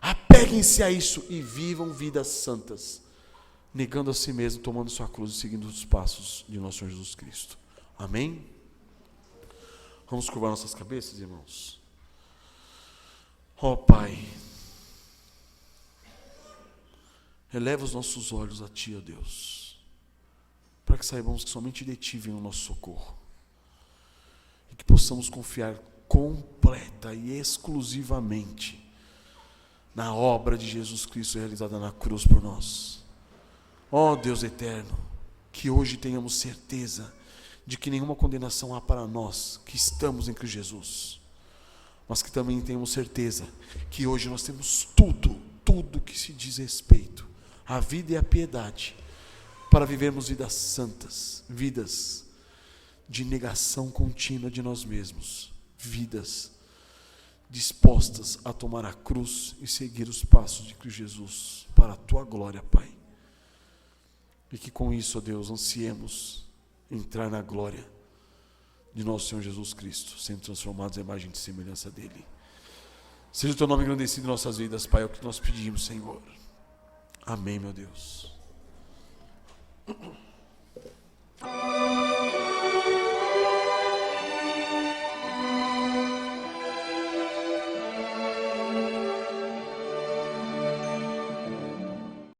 A: Apeguem-se a isso e vivam vidas santas, negando a si mesmo, tomando sua cruz e seguindo os passos de nosso Senhor Jesus Cristo. Amém? Vamos curvar nossas cabeças, irmãos. Ó Pai, eleva os nossos olhos a Ti, ó Deus, para que saibamos que somente de Ti vem o nosso socorro, e que possamos confiar completa e exclusivamente na obra de Jesus Cristo realizada na cruz por nós. Ó Deus eterno, que hoje tenhamos certeza de que nenhuma condenação há para nós que estamos em Cristo Jesus, mas que também tenhamos certeza que hoje nós temos tudo que se diz respeito à vida e à piedade, para vivermos vidas santas, vidas de negação contínua de nós mesmos, vidas dispostas a tomar a cruz e seguir os passos de Cristo Jesus, para a Tua glória, Pai. E que com isso, ó Deus, ansiemos entrar na glória de nosso Senhor Jesus Cristo, sendo transformados em imagem e semelhança dEle. Seja o Teu nome engrandecido em nossas vidas, Pai, é o que nós pedimos, Senhor. Amém, meu Deus.